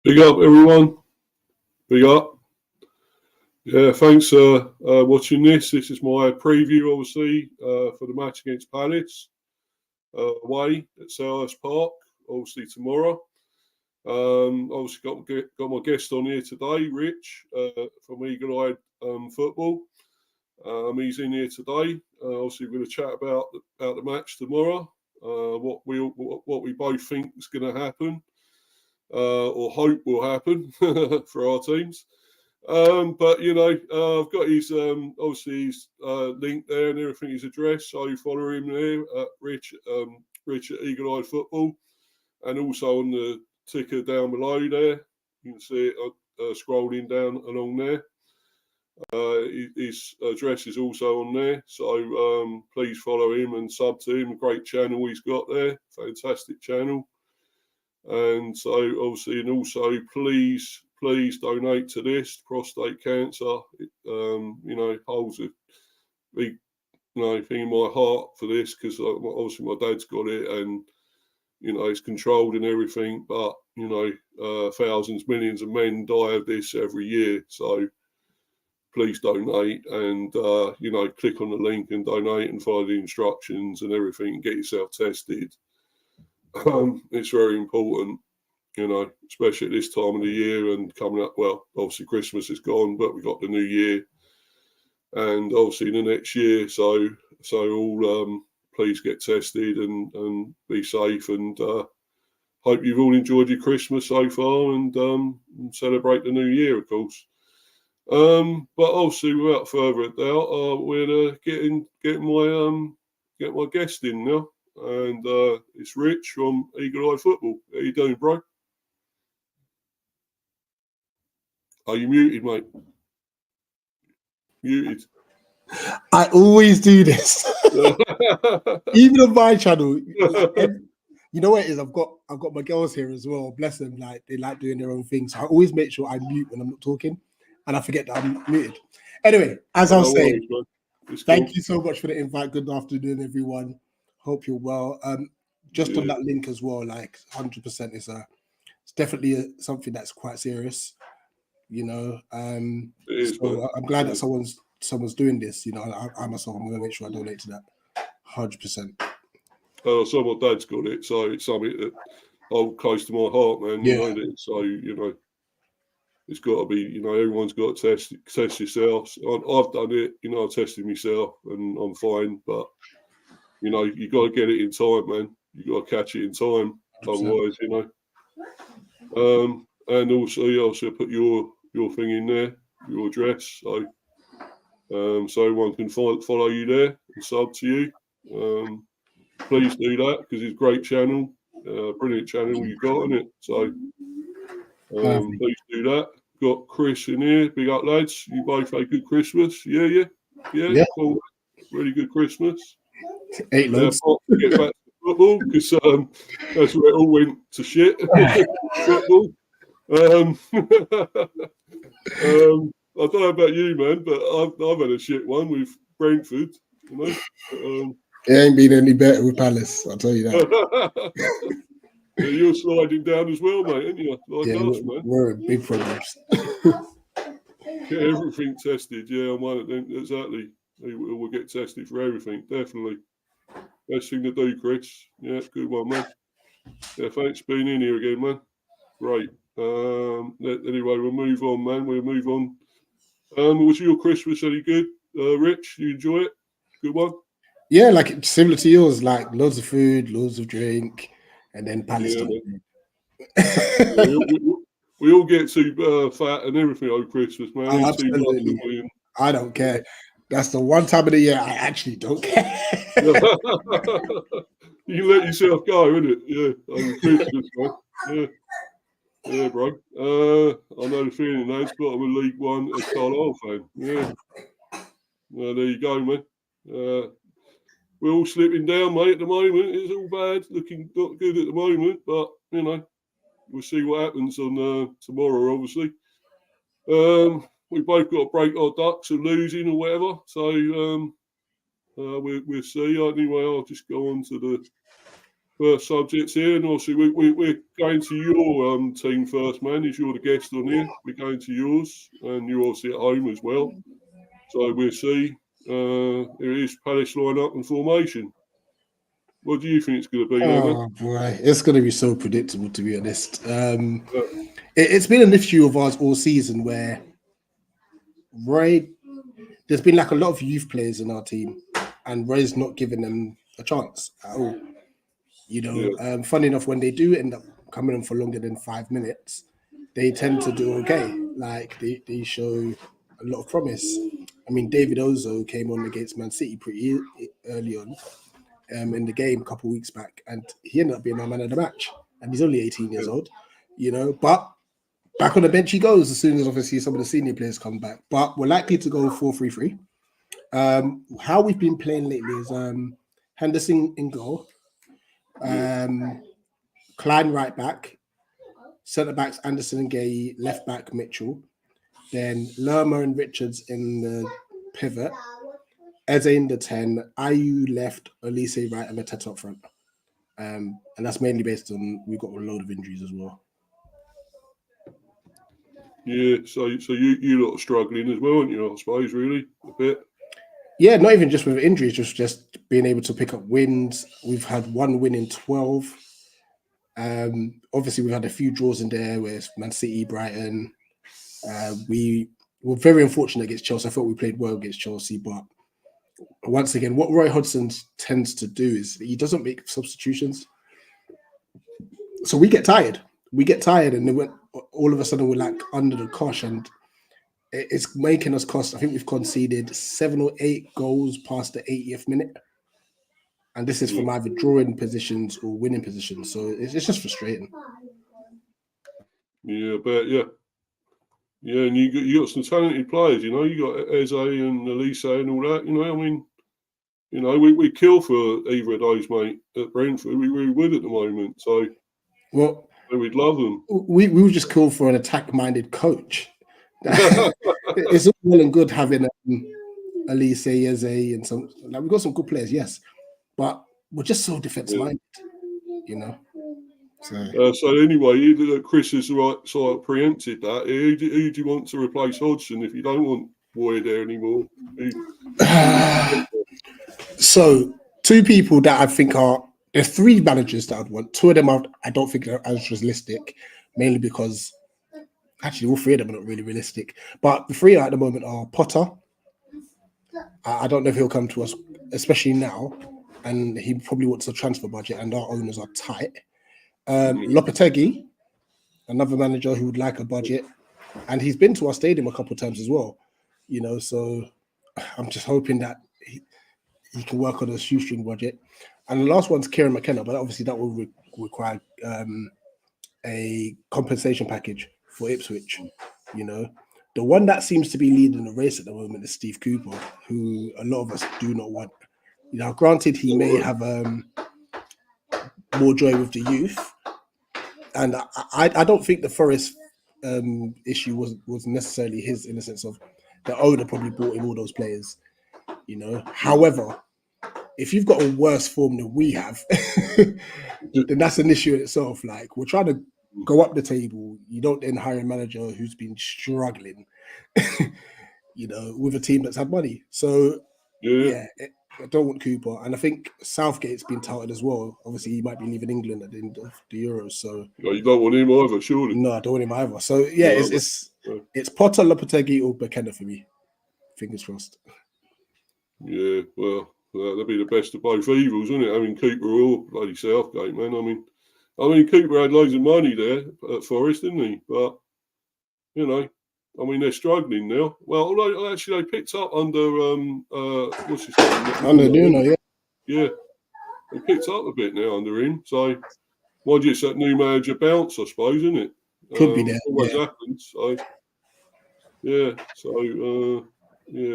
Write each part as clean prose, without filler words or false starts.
Big up, everyone. Big up. Yeah, thanks for watching this. This is my preview, obviously, for the match against Palace away at Selhurst Park, obviously tomorrow. Obviously got my guest on here today, Rich, from Eagle Eye Football. He's in here today. Obviously, we're going to chat about the match tomorrow. What we both think is going to happen, or hope will happen for our teams. But I've got his obviously his link there and everything, his address. So you follow him there, Rich at Eagle Eye Football, and also on the ticker down below there, you can see it scrolling down along there. His address is also on there, so please follow him and sub to him. A great channel he's got there, fantastic channel. And so obviously, and also please donate to this. Prostate cancer, holds a big thing in my heart for this, because obviously my dad's got it, and it's controlled and everything, but thousands, millions of men die of this every year. So please donate, and click on the link and donate and follow the instructions and everything, and get yourself tested. It's very important, especially at this time of the year and coming up. Well, obviously Christmas is gone, but we've got the new year and obviously the next year. So all please get tested and be safe, and hope you've all enjoyed your Christmas so far, and celebrate the new year, of course. But obviously, without further ado, we're getting my guest in now. And it's Rich from Eagle Eye Football. How you doing, bro? Are you muted, mate? Muted. I always do this. Even on my channel. You know what it is? I've got my girls here as well. Bless them. Like, they like doing their own things. So I always make sure I mute when I'm not talking, and I forget that I'm muted. Anyway, as I was saying, thank you so much for the invite. Good afternoon, everyone. Hope you're well. Just on that link as well, like 100%, it's definitely something that's quite serious, so I'm glad that someone's doing this. I myself, I'm going to make sure I donate to that 100%. So my dad's got it, so it's something that holds close to my heart, man. So it's got to be, everyone's got to test yourself. I've done it, I've tested myself and I'm fine, but you got to get it in time, man. You got to catch it in time, 100%. Otherwise, and also you also put your thing in there, your address, so everyone can follow you there and sub to you. Please do that, because it's a great channel, brilliant channel you got on it. So please do that. Got Chris in here. Big up, lads. You both had a good Christmas. Yeah. Cool. Really good Christmas. 8 loads. Get back to football, because that's where it all went to shit. Football. I don't know about you, man, but I've had a shit one with Brentford. It ain't been any better with Palace, I'll tell you that. Yeah, you're sliding down as well, mate, aren't you? Like us, man. We're in big problems. Get everything tested. Yeah, I'm one of them. Exactly. We'll get tested for everything, definitely. Best thing to do, Chris. Yeah, good one, man. Yeah, thanks for being in here again, man. Great. Anyway, we'll move on, man. We'll move on. Was your Christmas any good, Rich? You enjoy it? Good one? Yeah, like similar to yours, like loads of food, loads of drink, and then Palace. We all get too fat and everything over Christmas, man. Oh, absolutely. I don't care. That's the one time of the year I actually don't care. You can let yourself go, innit? Yeah, over Christmas, man. Yeah, bro. I know the feeling, lads, but I'm a League One Carlisle fan. Yeah. Well, there you go, man. We're all slipping down, mate, at the moment. It's all bad. Looking not good at the moment, but, we'll see what happens on tomorrow, obviously. We both got to break our ducks of losing or whatever. So we'll see. Anyway, I'll just go on to first subjects here, and obviously we're going to your team first, man. As you're the guest on here, we're going to yours, and you're obviously at home as well. So we'll see. Here is Palace line-up and formation. What do you think it's going to be, Oh boy, it's going to be so predictable, to be honest. It's been an issue of ours all season where there's been like a lot of youth players in our team, and Roy's not giving them a chance at all. You know, funny enough, when they do end up coming in for longer than 5 minutes, they tend to do okay. Like they show a lot of promise. I mean, David Ozo came on against Man City pretty early on in the game a couple of weeks back, and he ended up being our man of the match. And he's only 18 years old, you know, but back on the bench he goes as soon as obviously some of the senior players come back. But we're likely to go 4-3-3. How we've been playing lately is Henderson in goal, Klein right back, centre backs Anderson and Gay, left back Mitchell, then Lerma and Richards in the pivot, Eze in the 10, Ayew left, Elise right, and Mateta up front. And that's mainly based on we've got a load of injuries as well. Yeah, so you lot are struggling as well, aren't you? I suppose really a bit. Yeah, not even just with injuries, just being able to pick up wins. We've had 1 win in 12. Obviously, we've had a few draws in there with Man City, Brighton. We were very unfortunate against Chelsea. I thought we played well against Chelsea, but once again, what Roy Hodgson tends to do is he doesn't make substitutions. So we get tired. And then all of a sudden we're like under the cosh, and it's making us cost. I think we've conceded 7 or 8 goals past the 80th minute. And this is from either drawing positions or winning positions. So it's just frustrating. Yeah, but yeah, and you got some talented players. You know, you got Eze and Elise and all that. You know, I mean, you know, we kill for either of those, mate. At Brentford, we really would at the moment. So, well, we'd love them. We would just call for an attack-minded coach. It's all well and good having Elise, Eze, and some. Like, we've got some good players, yes, but we're just so defense-minded, you know. So anyway, Chris has sort of preempted that. Who do you want to replace Hodgson if you don't want Boy there anymore? So 2 people that I think there's 3 managers that I'd want. 2 of them I don't think are as realistic, mainly because actually all 3 of them are not really realistic. But the 3 at the moment are Potter. I don't know if he'll come to us, especially now, and he probably wants a transfer budget, and our owners are tight. Lopetegui, another manager who would like a budget, and he's been to our stadium a couple of times as well, you know. So I'm just hoping that he can work on a shoestring budget. And the last one's Kieran McKenna, but obviously that will require a compensation package for Ipswich. You know, the one that seems to be leading the race at the moment is Steve Cooper, who a lot of us do not want. You know, granted, he may have more joy with the youth, and I don't think the Forest issue was necessarily his, in the sense of the owner probably bought him all those players. You know, however, if you've got a worse form than we have, then that's an issue in itself. Like, we're trying to go up the table. You don't then hire a manager who's been struggling, you know, with a team that's had money. So, I don't want Cooper. And I think Southgate's been touted as well. Obviously, he might be leaving England at the end of the Euros. So, you don't want him either, surely? No, I don't want him either. So, yeah, it's Potter, Lopetegui, or McKenna for me. Fingers crossed. Yeah, well, that'd be the best of both evils, wouldn't it? I mean, Cooper or bloody Southgate, man. I mean, Cooper had loads of money there at Forest, didn't he? But, you know, I mean, they're struggling now. Well, although actually they picked up under what's his name? Under Nuno, yeah. Yeah, they picked up a bit now under him. So, mind you, it's that new manager bounce, I suppose, isn't it? Could be there. Always happens. So, yeah. So,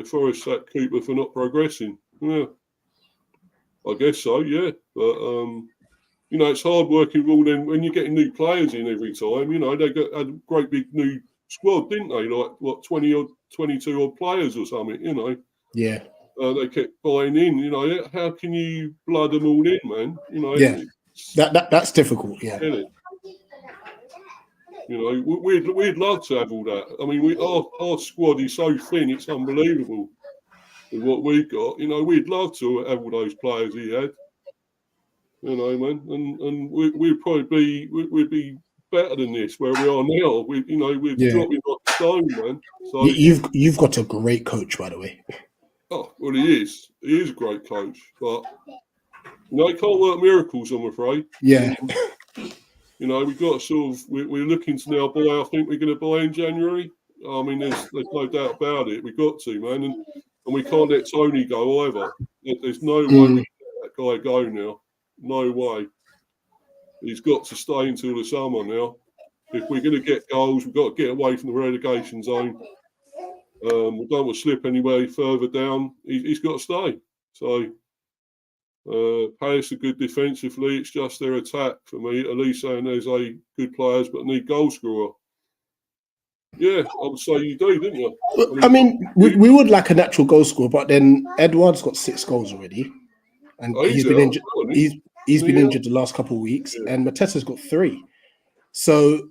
Forest sacked Cooper for not progressing. Yeah, I guess so. Yeah, but you know, it's hard working with all them when you're getting new players in every time. You know, they had a great big new squad, didn't they? Like what, 22 odd players or something. You know. Yeah. They kept buying in. You know, how can you blood them all in, man? You know. Yeah. That's difficult. Yeah. Isn't it? You know, we'd love to have all that. I mean, our squad is so thin; it's unbelievable with what we've got. You know, we'd love to have all those players he had. You know, man, and we'd probably we'd be better than this where we are now. We're dropping like a stone, man. So you've got a great coach, by the way. oh well, he is a great coach, but you know, he can't work miracles, I'm afraid. Yeah. You know, we've got we're looking to now buy. I think we're going to buy in January. I mean, there's no doubt about it. We've got to, man, and we can't let Tony go either. There's no way we can let that guy go now. No way. He's got to stay until the summer now. If we're going to get goals, we've got to get away from the relegation zone. We don't want to slip anywhere further down. He's got to stay. So. Palace are good defensively. It's just their attack for me. Elise and there's a good players, but need goal scorer. Yeah, I would say you do, didn't you? I mean, we would like a natural goal scorer, but then Edward's got 6 goals already, and he's been injured. He's been injured the last couple of weeks, and Mateta's got 3. So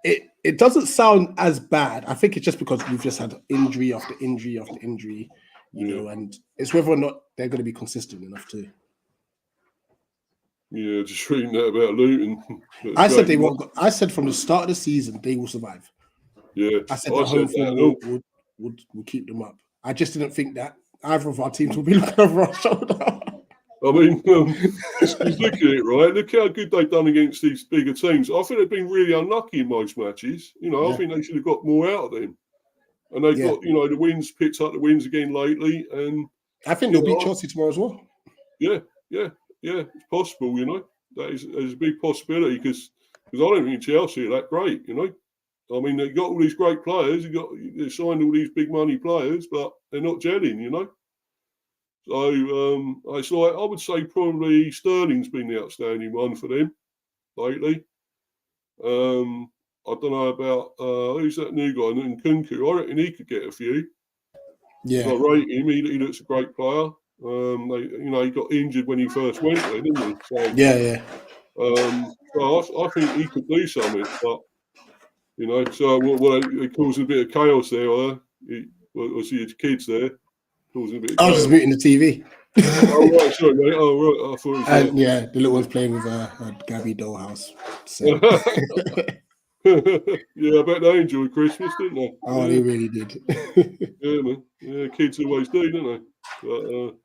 it doesn't sound as bad. I think it's just because we've just had injury after injury after injury. You know, and it's whether or not they're going to be consistent enough to. Yeah, just reading that about Luton. I said they won't. I said from the start of the season they will survive. Yeah, I said the home form would keep them up. I just didn't think that either of our teams would be looking over our shoulder. I mean, just look at it, right? Look how good they've done against these bigger teams. I think they've been really unlucky in most matches. You know, I think they should have got more out of them. And they've got, you know, the wins, picked up the wins again lately. And I think they'll beat Chelsea tomorrow as well. Yeah. It's possible, you know. There's a big possibility because I don't think Chelsea are that great, you know. I mean, they've got all these great players. They signed all these big money players, but they're not gelling, you know. So it's like I would say probably Sterling's been the outstanding one for them lately. I don't know about who's that new guy, Nkunku. I reckon he could get a few. Yeah, I rate him. He looks a great player. He got injured when he first went there, didn't he? So, yeah. So I think he could do something, but you know, so it caused a bit of chaos there. I see your kids there causing a bit of chaos. I was just muting the TV. Oh right, sorry, mate. Oh right, I thought it was the little one's playing with Gabby Dollhouse. So. Yeah, I bet they enjoyed Christmas, didn't they? Oh, they really did. Yeah, man. Yeah, kids always do, don't they? But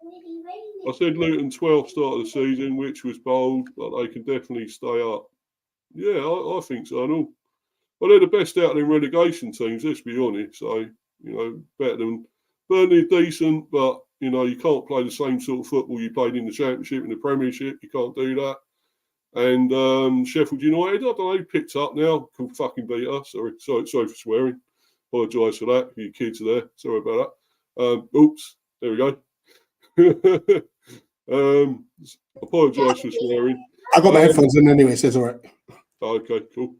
I said Luton 12th start of the season, which was bold, but they can definitely stay up. Yeah, I think so. And all. Well, they're the best out in relegation teams, let's be honest. So, you know, better than Burnley, decent, but, you know, you can't play the same sort of football you played in the Championship and the Premiership. You can't do that. And Sheffield United, I don't know, picked up now. Can fucking beat us. Sorry for swearing. Apologise for that. Your kids are there. Sorry about that. Oops. There we go. Apologise for swearing. I got my headphones in anyway, so it's all right. Okay, cool.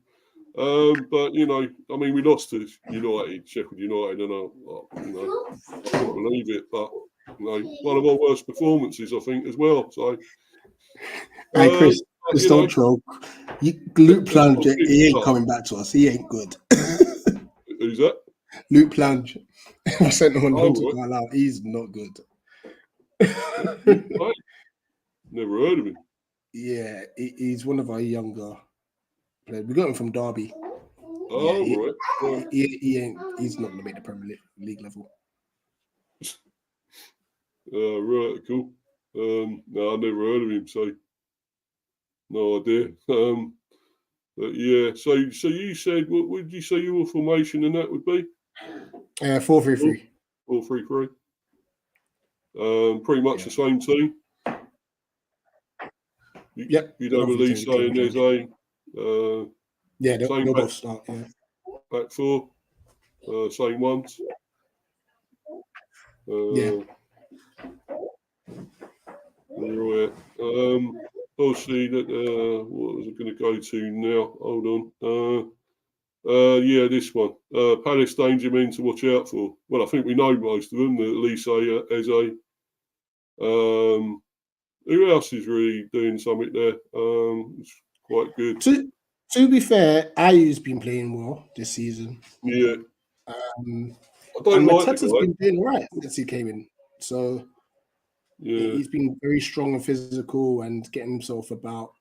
But you know, I mean, we lost to United, Sheffield United, and I couldn't believe it. But you know, one of our worst performances, I think, as well. So, hey, Chris, don't troll. Luke Plunge, he ain't coming back to us. He ain't good. Who's that? Luke Plunge. I sent him on to call out. He's not good. Never heard of him. Yeah, he's one of our younger players. We got him from Derby. Oh, yeah, right. He's not going to make the Premier League level. Right, cool. No, I never heard of him, so no idea. But yeah, so you said, what would you say your formation and that would be? 4-3-3. 4-3-3. Pretty much the same team. Yep. You'd have Elise saying there's a they'll both start. Yeah. Back 4, same ones. Yeah. Right. Obviously, that what was I going to go to now? Hold on. Yeah, this one. Palace danger men to watch out for. Well, I think we know most of them. Elise, Eze, who else is really doing something there? It's quite good. To be fair, Ayu's been playing well this season. Yeah. Um, I don't and like the Mateta's guy. been doing all right since he came in. So Yeah. he's been very strong and physical and getting himself about,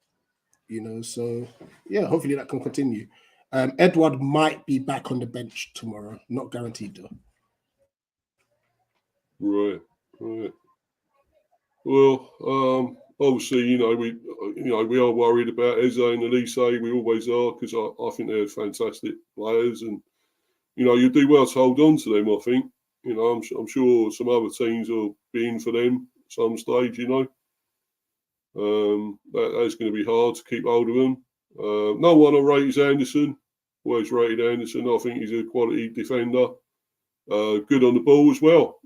So yeah, hopefully that can continue. Edward might be back on the bench tomorrow, not guaranteed though. Right. Well, obviously, we are worried about Eze and Elise. We always are, because I think they're fantastic players, and you do well to hold on to them. I think, I'm sure some other teams will be in for them at some stage. That's going to be hard to keep hold of them. No one I rate is Anderson. Always rated Anderson. I think he's a quality defender. Good on the ball as well.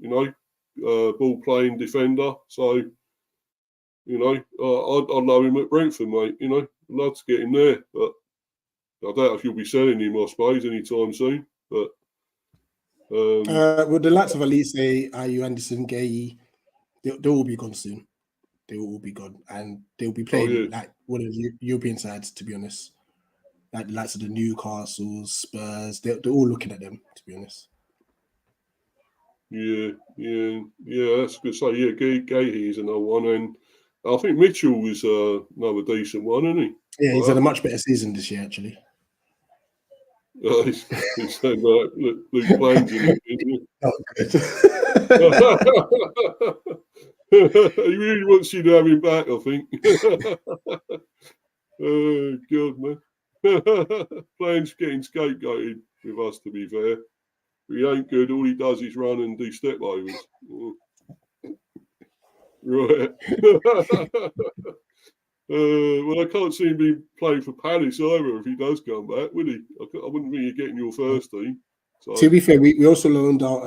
Ball playing defender. So, I'd love him at Brentford, mate. I'd love to get him there, but I doubt if you'll be selling him, I suppose, anytime soon. But with the likes of Elise, Ayu, Anderson, Gay, they'll all be gone soon. They will all be gone, and they'll be playing like one of the European sides. To be honest, like the likes of the Newcastles, Spurs, they're all looking at them. To be honest. Yeah. That's good to say. Yeah, Gahey is another one, and I think Mitchell was another decent one, isn't he? Yeah, he's had a much better season this year, actually. He's saying about Luke Plains in it, isn't he? Oh, good. He really wants you to have him back, I think. Oh, God, man. Plains getting scapegoated with us, to be fair. But he ain't good. All he does is run and do step overs. Right. Well, I can't see him being playing for Palace either if he does come back, would he? I wouldn't think you're getting your first team. So. To be fair, we also loaned out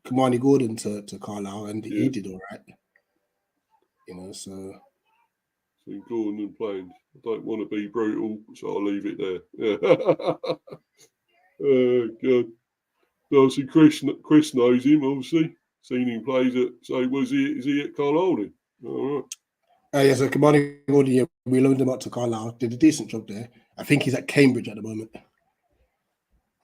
Kamani Gordon to Carlisle, and he did all right. So Gordon and Plains. I don't want to be brutal, so I'll leave it there. Yeah. Oh, God. Obviously, Chris knows him, obviously. Seen him plays at, so is he at Carlisle then? All right. Yeah, so Kamani Gordon, we loaned him out to Carlisle, did a decent job there. I think he's at Cambridge at the moment.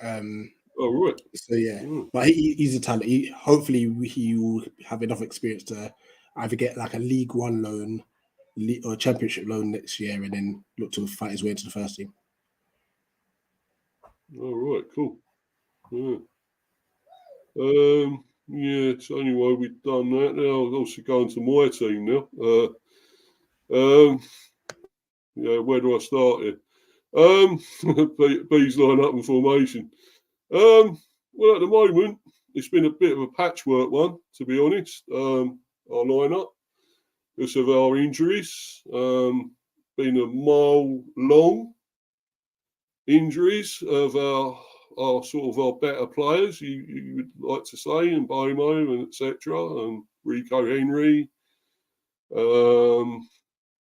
Oh, right. So yeah, but he's a talent. Hopefully he will have enough experience to either get like a League One loan or a Championship loan next year, and then look to fight his way into the first team. All right, cool. Yeah. So anyway, we've done that. Now I'll also go into my team now. Yeah, where do I start here? Bees line up and formation. Well, at the moment, it's been a bit of a patchwork one, to be honest. Our lineup, because of our injuries, been a mile long injuries of our sort of our better players, you would like to say, and Bomo and etc. and Rico Henry. A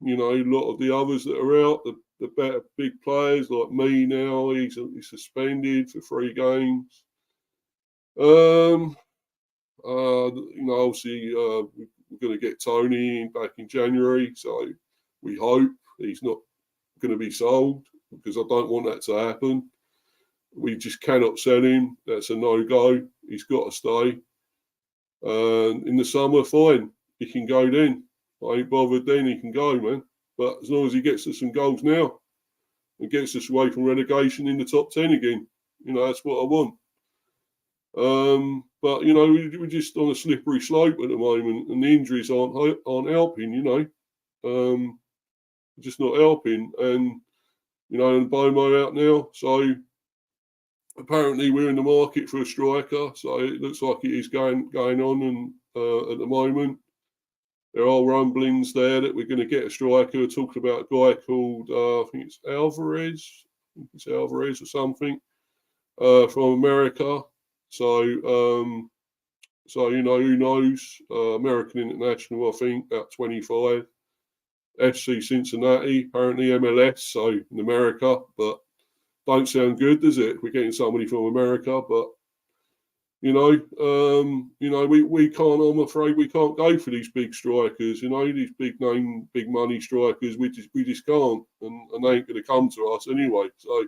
lot of the others that are out, the better big players like me now, he's suspended for 3 games. Obviously, we're going to get Tony back in January, so we hope he's not going to be sold, because I don't want that to happen. We just cannot sell him. That's a no-go. He's got to stay. In the summer, fine. He can go then. I ain't bothered then. He can go, man. But as long as he gets us some goals now and gets us away from relegation in the top 10 again, that's what I want. But we're just on a slippery slope at the moment, and the injuries aren't helping. Just not helping, and and Bomo out now, so apparently we're in the market for a striker. So it looks like it is going on, and at the moment there are rumblings there that we're going to get a striker. We're talking about a guy called I think it's Alvarez. Or something from America. So who knows? American international, I think, about 25. FC Cincinnati, apparently MLS, so in America, but don't sound good, does it? We're getting somebody from America, but You know, we can't. I'm afraid we can't go for these big strikers. You know, these big name, big money strikers. We just can't, and they ain't going to come to us anyway. So,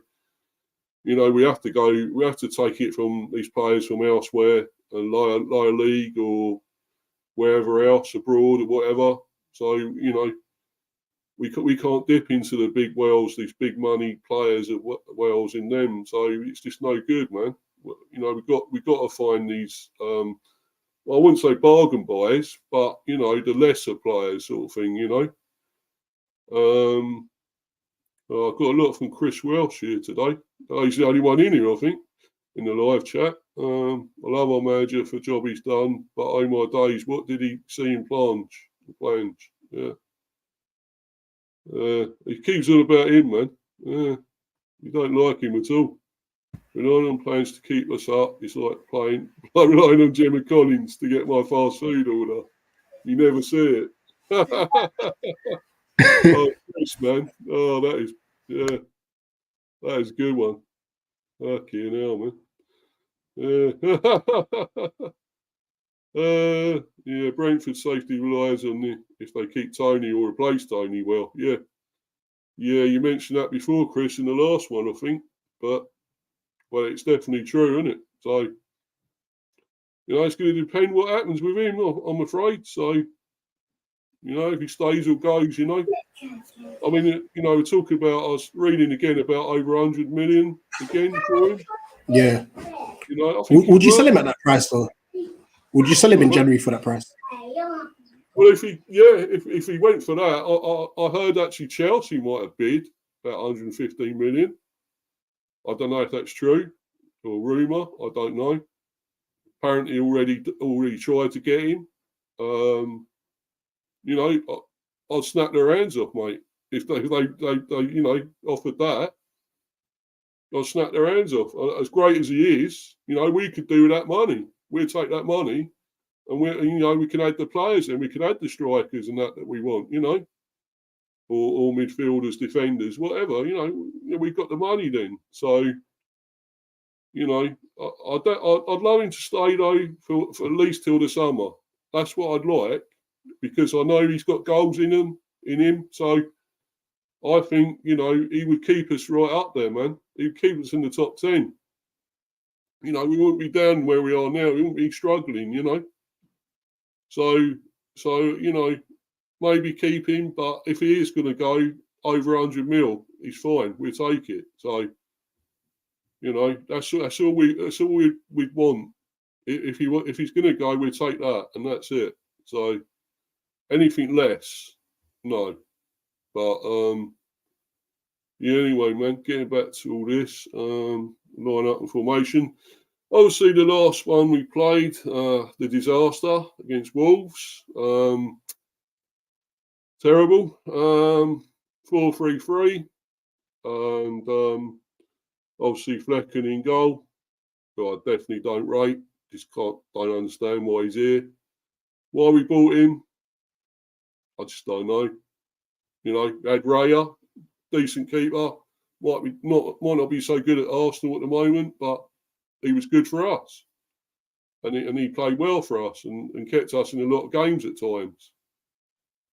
you know, we have to go. We have to take it from these players from elsewhere, and lower league or wherever else abroad or whatever. So, you know, we can't dip into the big wells, these big money players at wells in them. So it's just no good, man. You know, we've got to find these. Well, I wouldn't say bargain buys, but you know, the lesser players sort of thing. You know, I've got a lot from Chris Welsh here today. He's the only one in here, I think, in the live chat. I love our manager for the job he's done, but oh my days, what did he see in Plange? Yeah. He keeps on about him, man. You don't like him at all. Relying on plans to keep us up, it's like relying on Gemma Collins to get my fast food order. You never see it. Oh, Chris, man. Oh, that is a good one. Fucking hell, man. Yeah, Brentford safety relies on if they keep Tony or replace Tony. Well, yeah, you mentioned that before, Chris, in the last one, I think. But well, it's definitely true, isn't it? So, you know, it's going to depend what happens with him, I'm afraid. So, you know, if he stays or goes, you know. I mean, you know, we're talking about, I was reading again about over 100 million again for him. Yeah. You know, I think would you sell him at that price, though? Would you sell him in January for that price? Well, if he went for that, I heard actually Chelsea might have bid about 115 million. I don't know if that's true or rumour. I don't know. Apparently, already tried to get him. You know, I'd snap their hands off, mate. If they you know offered that, I'd snap their hands off. As great as he is, you know, we could do with that money. We'd take that money, and we can add the players and we can add the strikers and that we want, you know, or midfielders, defenders, whatever. You know, we've got the money then. So, you know, I'd love him to stay though for at least till the summer. That's what I'd like, because I know he's got goals in him. So I think, you know, he would keep us right up there, man. He'd keep us in the top 10. You know, we wouldn't be down where we are now. We wouldn't be struggling, you know. So you know, maybe keep him, but if he is going to go over 100 mil, he's fine. We'll take it. So, you know, that's all we'd want. If he's going to go, we'll take that, and that's it. So, anything less, no. But yeah. Anyway, man, getting back to all this, line up and formation. Obviously, the last one we played, the disaster against Wolves. Terrible. 4-3-3. And obviously Flecken in goal, who I definitely don't rate. Don't understand why he's here. Why we bought him, I just don't know. You know, had Raya, decent keeper. Might not be so good at Arsenal at the moment, but he was good for us. And he played well for us and kept us in a lot of games at times.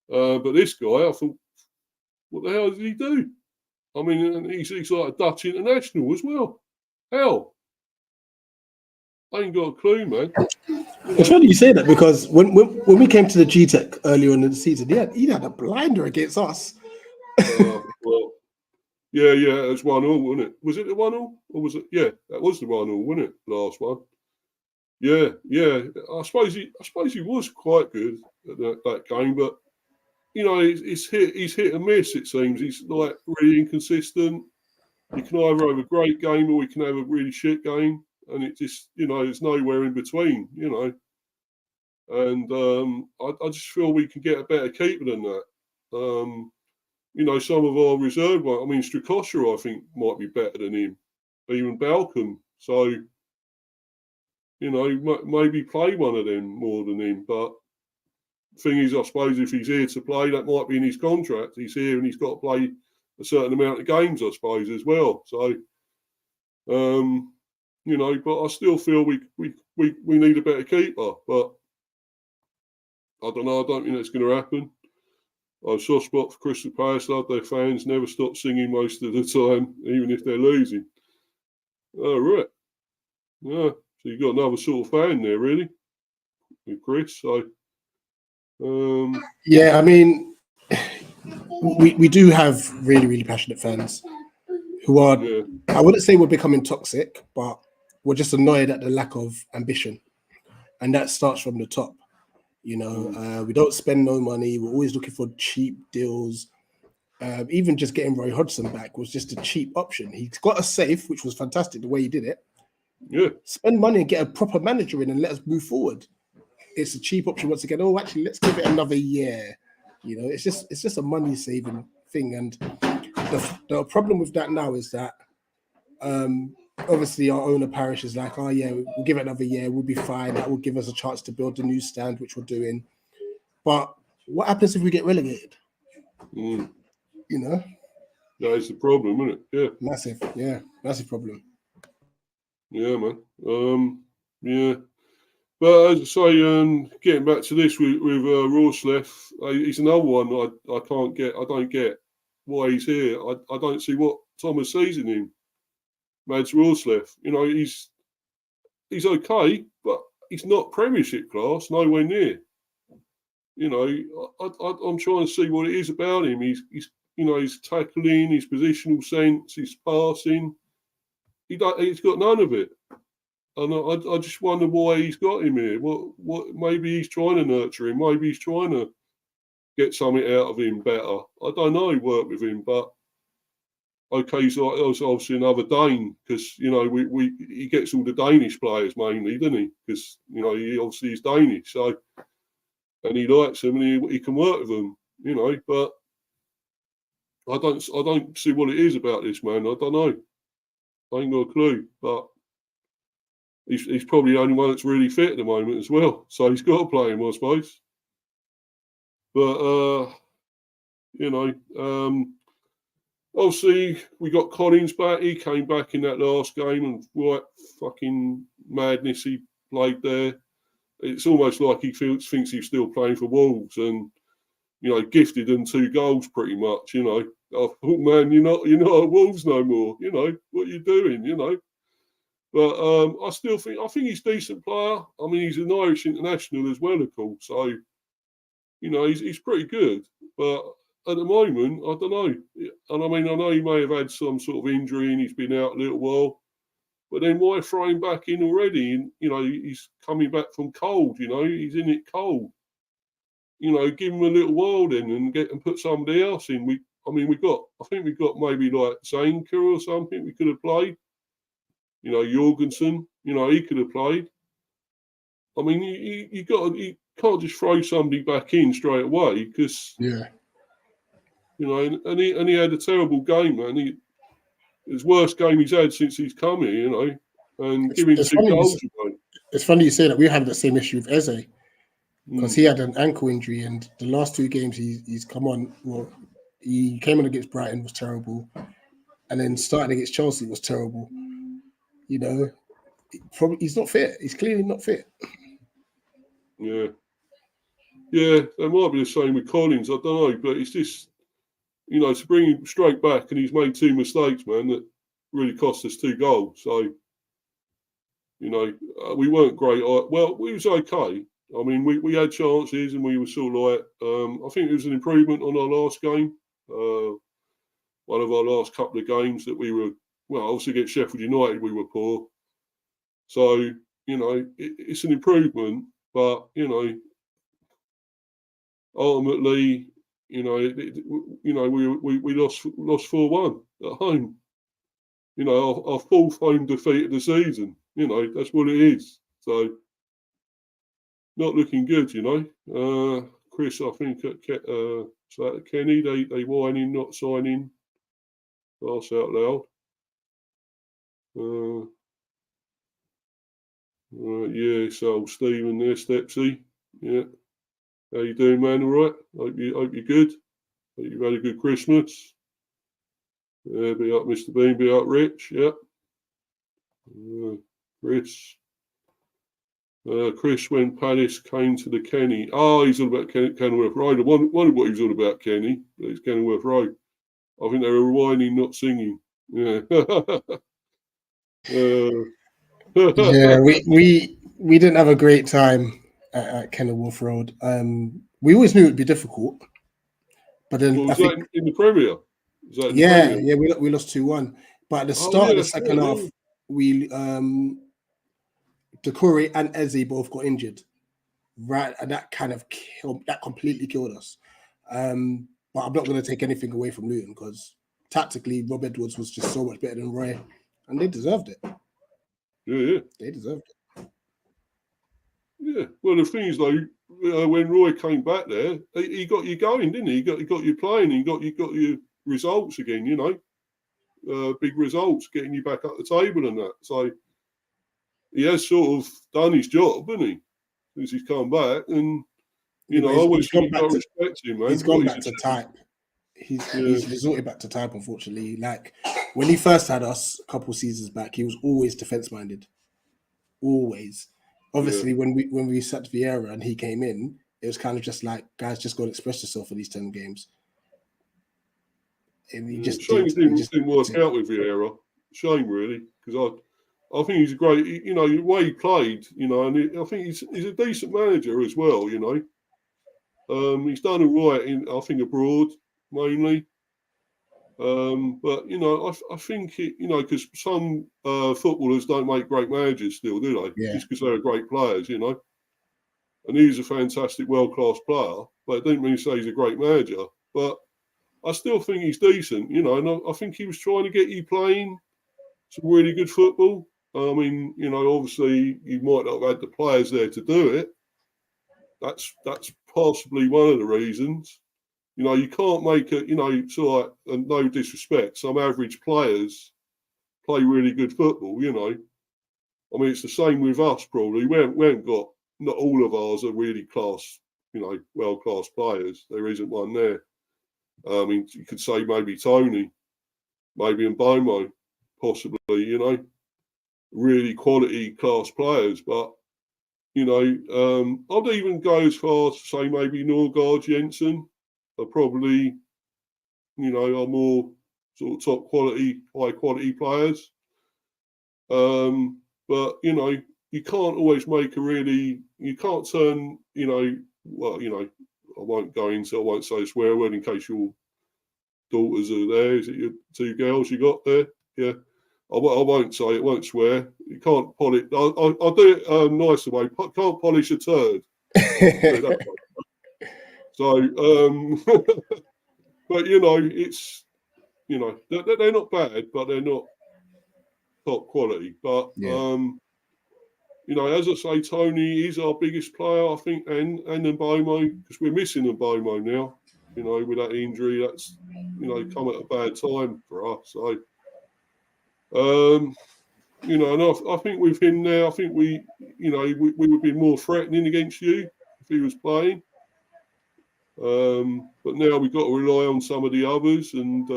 But this guy, I thought, what the hell did he do? I mean, he's like a Dutch international as well. Hell, I ain't got a clue, man. It's funny you say that, because when we came to the G-Tech earlier in the season, he had a blinder against us. Well, yeah, it was 1-1, wasn't it? Was it the 1-1? Or was it? Yeah, that was the 1-1, wasn't it? Last one. Yeah. I suppose he was quite good at that game, but you know, he's hit and miss. It seems he's like really inconsistent. You can either have a great game or you can have a really shit game, and it just, you know, there's nowhere in between, you know. And I just feel we can get a better keeper than that. You know, some of our reserve one, I mean, Strakosha, I think, might be better than him, even Balcom. So, you know, maybe play one of them more than him. But thing is, I suppose if he's here to play, that might be in his contract. He's here and he's got to play a certain amount of games, I suppose, as well. So, you you know, but I still feel we need a better keeper. But I don't know. I don't think that's going to happen. I've soft spot for Crystal Palace. Love their fans. Never stop singing most of the time, even if they're losing. Oh, right. Yeah. So you've got another sort of fan there, really, with Chris. So, yeah, I mean, we do have really, really passionate fans who are, yeah. I wouldn't say we're becoming toxic, but we're just annoyed at the lack of ambition. And that starts from the top. You know, we don't spend no money. We're always looking for cheap deals. Even just getting Roy Hodgson back was just a cheap option. He's got a safe, which was fantastic the way he did it. Yeah. Spend money and get a proper manager in and let us move forward. It's a cheap option once again. Oh, actually, let's give it another year. You know, it's just a money saving thing. And the problem with that now is that obviously our owner Parish is like, oh yeah, we'll give it another year, we'll be fine. That will give us a chance to build a new stand, which we're doing. But what happens if we get relegated? You know, That is the problem, isn't it? Yeah. Massive problem. Yeah, man. Yeah. But as I say, getting back to this with Rorsleff, he's another one I can't get. I don't get why he's here. I don't see what Thomas sees in him. Mads Rorsleff, you know, he's okay, but he's not Premiership class, nowhere near. You know, I'm trying to see what it is about him. He's you know, his tackling, his positional sense, his passing. He's got none of it. And I just wonder why he's got him here. What? Maybe he's trying to nurture him. Maybe he's trying to get something out of him better. I don't know. Work with him, but okay, he's obviously another Dane because you know he gets all the Danish players mainly, doesn't he? Because you know he obviously is Danish, so and he likes them and he can work with them. You know, but I don't see what it is about this man. I don't know. I ain't got a clue, but. He's probably the only one that's really fit at the moment as well. So he's got to play him, I suppose. But, you know, obviously we got Collins back. He came back in that last game and what fucking madness he played there. It's almost like he thinks he's still playing for Wolves and, you know, gifted them 2 goals pretty much, you know. I thought, man, you're not at Wolves no more. You know, what are you doing, you know? But I think he's a decent player. I mean, he's an Irish international as well, of course. So, you know, he's pretty good. But at the moment, I don't know. And I mean, I know he may have had some sort of injury and he's been out a little while. But then why throw him back in already? And, you know, he's coming back from cold, you know, he's in it cold. You know, give him a little while then and put somebody else in. I think we got maybe like Zanka or something we could have played. You know, Jorgensen, you know, he could have played. I mean, you can't just throw somebody back in straight away because, you know, and he had a terrible game, man. It's the worst game he's had since he's come here, you know, and give him 2 goals. It's funny you say that. We have the same issue with Eze because he had an ankle injury and the last 2 games he's come on. Well, he came on against Brighton, was terrible. And then starting against Chelsea was terrible. You know, probably he's not fit. He's clearly not fit. Yeah, that might be the same with Collins. I don't know, but it's just, you know, to bring him straight back and he's made 2 mistakes, man, that really cost us 2 goals. So, you know, we weren't great. Well, we was okay. I mean, we had chances and we were sort of like, I think it was an improvement on our last game. One of our last couple of games that we were, well, obviously against Sheffield United, we were poor. So, you know, it's an improvement, but, you know, ultimately, you know, we lost 4-1 at home. You know, our 4th home defeat of the season. You know, that's what it is. So, not looking good, you know. Chris, I think, so Kenny, they whining, not signing. Laugh out loud. Yeah, so Stephen there, Stepsy. Yeah. How you doing, man? All right? Hope you're good. Hope you've had a good Christmas. Yeah, be up, Mr. Bean, be up, Rich. Yeah. Chris. Chris, when Palace came to the Kenny. Oh, he's all about Kenilworth Road. I wondered what he was all about, Kenny. It's Kenilworth Road. I think they were whining, not singing. Yeah. Yeah, we didn't have a great time at Kenilworth Road. We always knew it'd be difficult, but then Well, I think in the Premier? Was that in the yeah, Premier? yeah, we lost 2-1. But at the Oh, start yeah, of the that's second right, half, yeah. we Decore and Eze both got injured. Right, and that kind of completely killed us. But I'm not going to take anything away from Luton because tactically, Rob Edwards was just so much better than Roy, and they deserved it. Yeah. They deserved it. Yeah. Well, the thing is, though, when Roy came back there, he got you going, didn't he? He got you playing. He got your results again. You know, big results, getting you back up the table and that. So he has sort of done his job, hasn't he? Since he's come back, and you know, I always think you've got to respect him, man. He's gone back to type. He's resorted back to type, unfortunately. Like when he first had us a couple seasons back, he was always defense minded. Always. Obviously, when we sacked Vieira and he came in, it was kind of just like, guys, just go and express yourself for these 10 games. And he just shame did. it didn't work out with Vieira. Shame, really, because I think he's a great, you know, the way he played, you know, and I think he's a decent manager as well, you know. He's done all right I think abroad mainly. But you know, I think you know, because some footballers don't make great managers still, do they? Yeah. Just because they're great players, you know. And he's a fantastic, world-class player, but it didn't mean to say he's a great manager. But I still think he's decent, you know, and I think he was trying to get you playing some really good football. I mean, you know, obviously you might not have had the players there to do it. That's possibly one of the reasons. You know, you can't make it, you know, sort of like, and no disrespect, some average players play really good football, you know. I mean, it's the same with us, probably. We haven't got, not all of ours are really class, you know, world-class players. There isn't one there. I mean, you could say maybe Tony, maybe Mbomo, possibly, you know, really quality class players. But, you know, I'd even go as far as to say maybe Norgard Jensen are probably, you know, are more sort of top quality, high quality players. But, you know, you can't always make you can't turn, you know, well, you know, I won't say a swear word in case your daughters are there. Is it your 2 girls you got there? Yeah. I won't say it, won't swear. You can't polish. I'll do it nicer way. Can't polish a turd. So, but you know, it's, you know, they're not bad, but they're not top quality. But you know, as I say, Tony is our biggest player, I think, and Mbomo, because we're missing Mbomo now. You know, with that injury, that's, you know, come at a bad time for us. So, you know, and I think with him now, I think we would be more threatening against you if he was playing. But now we've got to rely on some of the others, and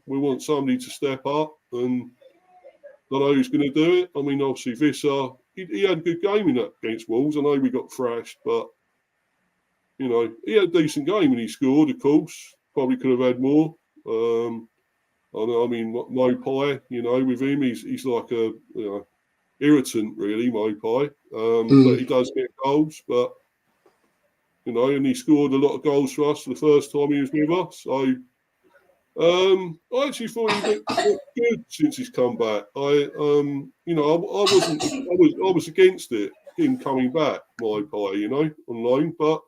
we want somebody to step up. And I don't know who's going to do it. I mean, obviously, Visser, he had a good game in that against Wolves. I know we got thrashed, but, you know, he had a decent game when he scored, of course. Probably could have had more. I mean, Mopai, you know, with him, he's like a, you know, irritant, really, Mopai. But he does get goals, but, you know, and he scored a lot of goals for us the first time he was with us. So, I actually thought he looked good since he's come back. You know, I was against it, him coming back, Mopai, you know, on loan, but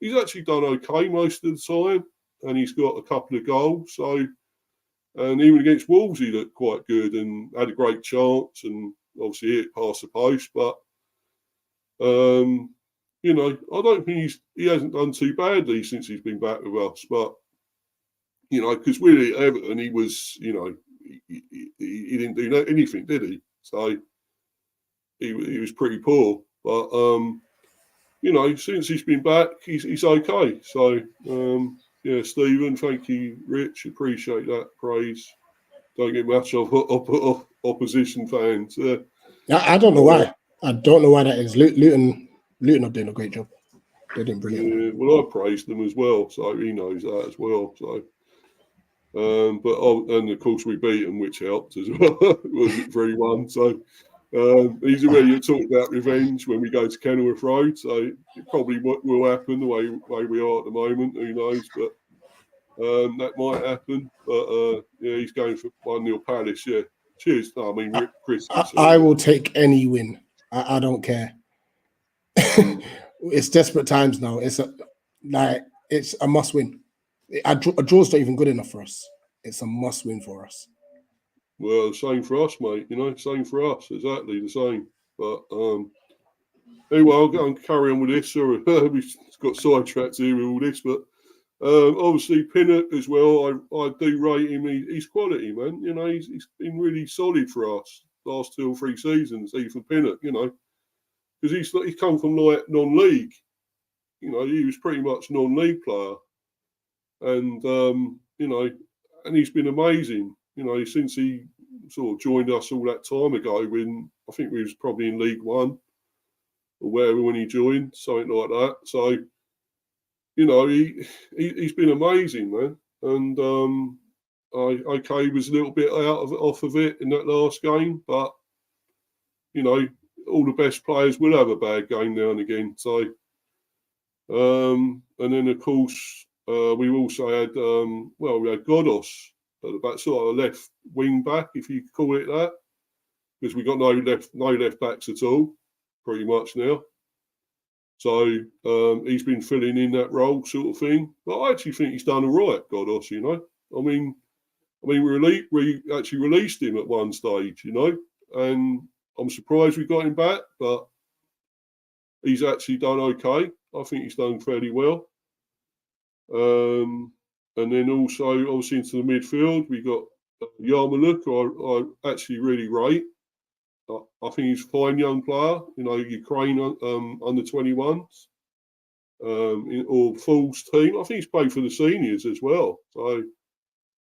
he's actually done okay most of the time, and he's got a couple of goals. So, and even against Wolves, he looked quite good and had a great chance, and obviously hit past the post. But you know, I don't think he hasn't done too badly since he's been back with us. But you know, because really Everton, he was, you know, he didn't do anything, did he? So he was pretty poor. But you know, since he's been back, he's okay. So yeah, Stephen, thank you, Rich. Appreciate that praise. Don't get much of opposition fans. I don't know why. I don't know why that is. Luton are doing a great job. They're doing brilliant. Yeah, well, I praised them as well, so he knows that as well. So, and of course we beat them, which helped as well. It wasn't 3-1. So he's already talked about revenge when we go to Kenilworth Road. So it probably will happen the way we are at the moment. Who knows? But that might happen. But yeah, he's going for 1-0 Palace. Yeah. Cheers. No, I mean Chris. I will take any win. I don't care. It's desperate times now. It's a must win. A draw's not even good enough for us. It's a must win for us. Well, same for us, mate. Same for us. Exactly the same. But anyway, I'll go and carry on with this. Sorry, we've got sidetracked here with all this, but obviously Pinnock as well. I do rate him. He's quality, man. He's been really solid for us last 2 or 3 seasons. Even Pinnock, because he's come from like non-league. He was pretty much non-league player, and and he's been amazing. Since he sort of joined us all that time ago, when I think we was probably in League One or wherever when he joined, something like that. So, he's been amazing, man. And okay, he was a little bit off of it in that last game, but all the best players will have a bad game now and again. So, and then of course we also had we had Godos at the back, sort of left wing back, if you could call it that, because we got no left backs at all, pretty much now. So he's been filling in that role, sort of thing. But I actually think he's done all right, Godos. I mean, we actually released him at one stage, and I'm surprised we got him back, but he's actually done okay. I think he's done fairly well. And then also, obviously, into the midfield, we got Yarmulke, who I actually really rate. I think he's a fine young player. Ukraine under 21s or Fulls team. I think he's played for the seniors as well. So,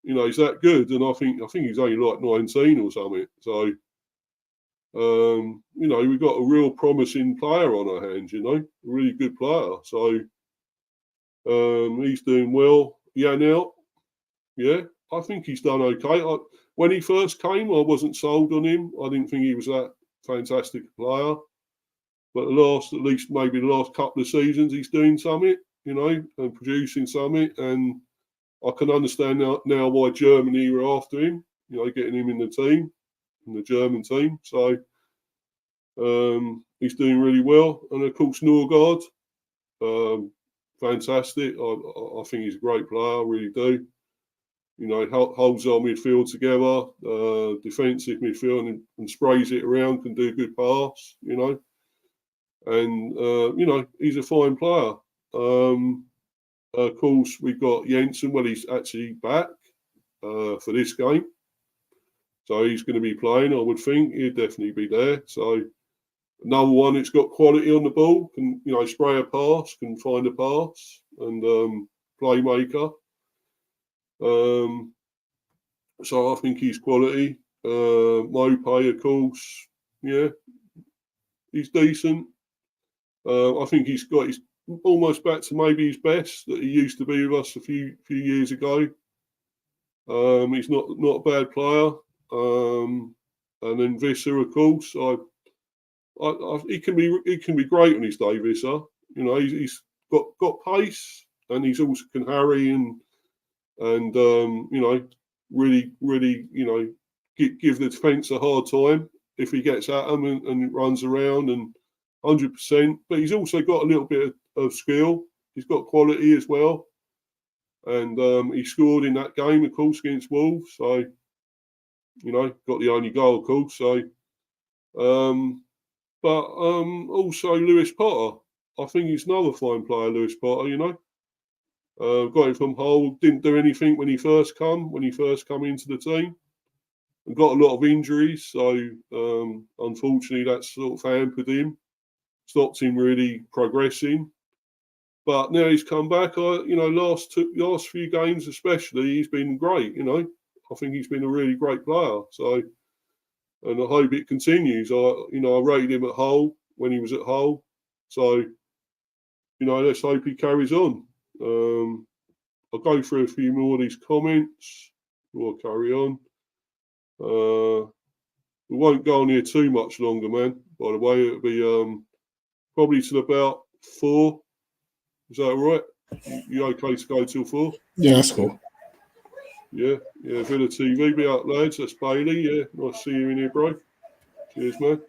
he's that good. And I think he's only like 19 or something. So, we've got a real promising player on our hands, a really good player. So, he's doing well. Now, yeah, I think he's done okay. When he first came, I wasn't sold on him. I didn't think he was that fantastic player. But at least maybe the last couple of seasons, he's doing something, and producing something. And I can understand now why Germany were after him, getting him in the team, in the German team. So he's doing really well. And of course, Norgard, fantastic. I think he's a great player, I really do. Holds our midfield together, defensive midfield, and sprays it around, can do a good pass, And, he's a fine player. Of course, we've got Jensen. Well, he's actually back for this game. So he's going to be playing, I would think. He'd definitely be there. So another one that's got quality on the ball, can, spray a pass, can find a pass, and playmaker. So I think he's quality. Mopay, of course, yeah, he's decent. I think he's almost back to maybe his best that he used to be with us a few years ago. He's not a bad player. And then Visser, of course, he can be great on his day. Visser, he's got pace, and he's also can harry and really give the defence a hard time if he gets at them and runs around and 100%. But he's also got a little bit of skill. He's got quality as well, and he scored in that game, of course, against Wolves. So got the only goal, of course. So, but also Lewis Potter. I think he's another fine player, Lewis Potter. Got him from Hull. Didn't do anything when he first come into the team, and got a lot of injuries. So unfortunately, that sort of hampered him, stopped him really progressing. But now he's come back. Last few games especially, he's been great. I think he's been a really great player. So and I hope it continues. I rated him at Hull when he was at Hull, so let's hope he carries on. I'll go through a few more of these comments before I carry on. We won't go on here too much longer, man. By the way, it'll be probably till about 4. Is that all right? You okay to go till 4? Yeah, that's cool. Yeah. Villa TV, be out, lads. That's Bailey. Yeah, nice to see you in here, bro. Cheers, man.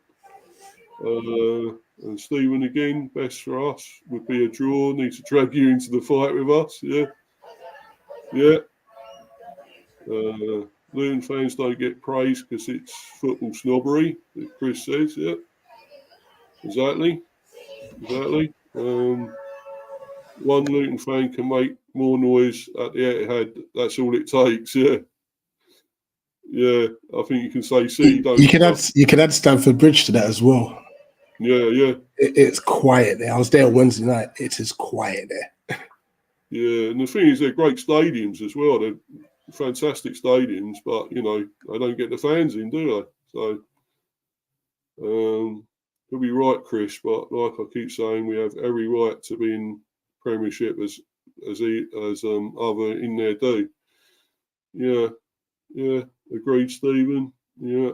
And Stephen again, best for us would be a draw. Need to drag you into the fight with us. Yeah. Luton fans don't get praise because it's football snobbery, as Chris says. Yeah. Exactly. One Luton fan can make more noise at the Etihad. That's all it takes. Yeah. I think you can say City don't. You can add Stamford Bridge to that as well. Yeah. It's quiet there. I was there Wednesday night. It is quiet there. Yeah, and the thing is, they're great stadiums as well. They're fantastic stadiums, but they don't get the fans in, do they? So, you'll be right, Chris. But like I keep saying, we have every right to be in Premiership as other in there do. Yeah. Agreed, Stephen. Yeah.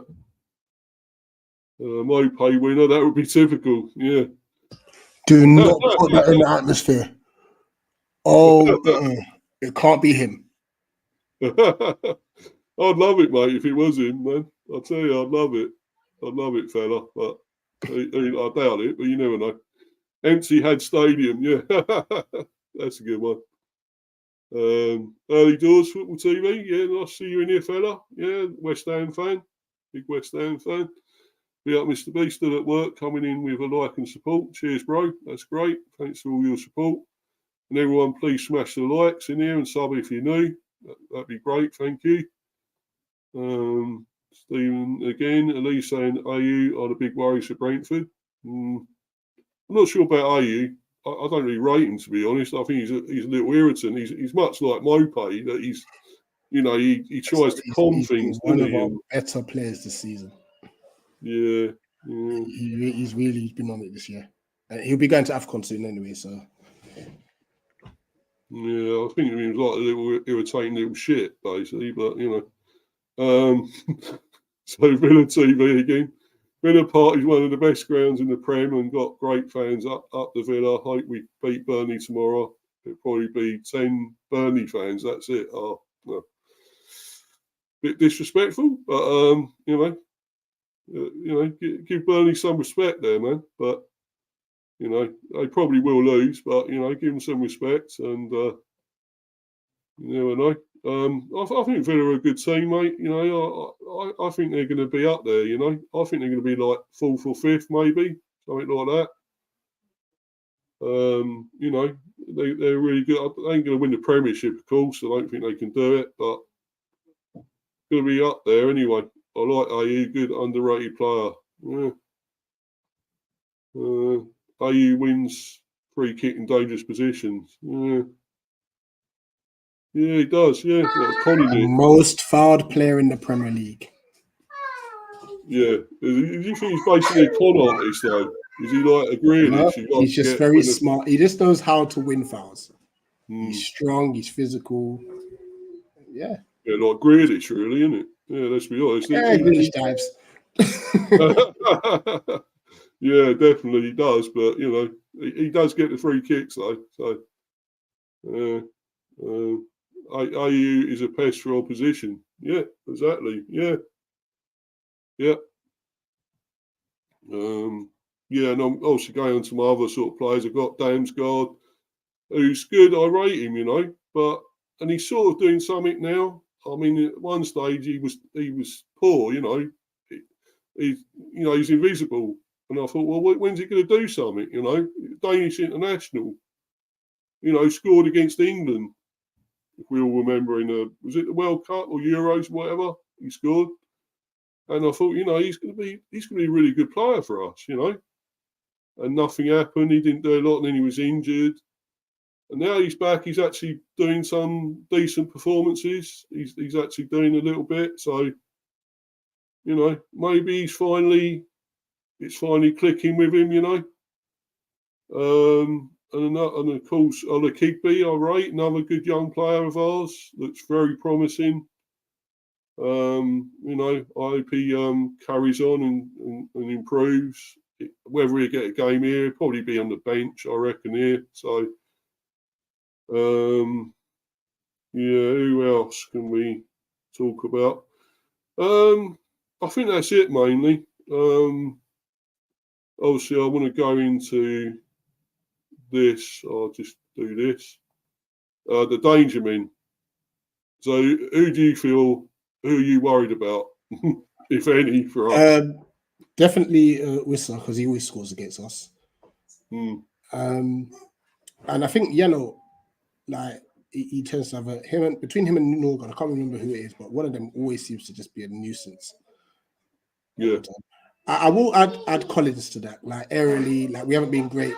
Mopay winner, that would be typical. Yeah. Do not put that in the atmosphere. Oh, it can't be him. I'd love it, mate, if it was him, man. I'll tell you, I'd love it, fella. But I doubt it, but you never know. Empty Had Stadium, yeah. That's a good one. Early Doors Football TV, yeah, nice to see you in here, fella. Yeah, West Ham fan, big West Ham fan. Be up, Mr. B, still at work, coming in with a like and support. Cheers, bro. That's great. Thanks for all your support. And everyone, please smash the likes in here and sub if you're new. That'd be great. Thank you. Stephen again. Elise saying AU are the big worries for Brentford. I'm not sure about AU. I don't really rate him, to be honest. I think he's a little irritant. He's much like Mopay, that he's he tries to con things. One of our better players this season. Yeah. He's been on it this year. He'll be going to AFCON soon anyway, so. Yeah, I think he was like a little irritating little shit, basically, but so Villa TV again. Villa Park is one of the best grounds in the Prem and got great fans up the Villa. Hope we beat Burnley tomorrow. It'll probably be 10 Burnley fans. That's it. Oh, no. Bit disrespectful, but give Burnley some respect there, man. But they probably will lose, but give them some respect, and you never know. I think Villa are a good team, mate. I think they're going to be up there. I think they're going to be like 4th or 5th, maybe something like that. They're really good. They ain't going to win the Premiership, of course. I don't think they can do it, but going to be up there anyway. I like AU, good underrated player. Yeah. AU wins free kick in dangerous positions. Yeah, he does. Yeah, Most fouled player in the Premier League. Yeah, do you think he's basically a con artist though? Is he like agreeing? No, he's just very smart. He just knows how to win fouls. He's strong. He's physical. Yeah. Yeah, like Grealish, really, isn't it? Yeah, let's be honest. Yeah, Grealish dives. Yeah, definitely he does, but he does get the free kicks though. So, AU is a pest for opposition. Yeah, exactly. Yeah. And I'm also going on to my other sort of players. I've got Damsgaard, who's good. I rate him, and he's sort of doing something now. I mean, at one stage he was poor, he's invisible. And I thought, well, when's he going to do something? Danish international, scored against England. If we all remember was it the World Cup or Euros, whatever, he scored. And I thought, he's going to be a really good player for us, And nothing happened. He didn't do a lot, and then he was injured. And now he's back. He's actually doing some decent performances. He's actually doing a little bit. So, you know, maybe it's finally clicking with him, you know. And of course, Olakigbe, all right, another good young player of ours. Looks very promising. You know, I hope he carries on and improves. Whether he get a game here, he'll probably be on the bench, I reckon, here. So, yeah, who else can we talk about? I think that's it mainly. Obviously, I want to go into this. I'll just do this. The danger men. So, who do you feel? Who are you worried about, if any, for us? Definitely Wissa, because he always scores against us. Hmm. And I think Yano, like he tends to have between him and Norgan. I can't remember who it is, but one of them always seems to just be a nuisance. Yeah. I will add Collins to that. Like aerially, like we haven't been great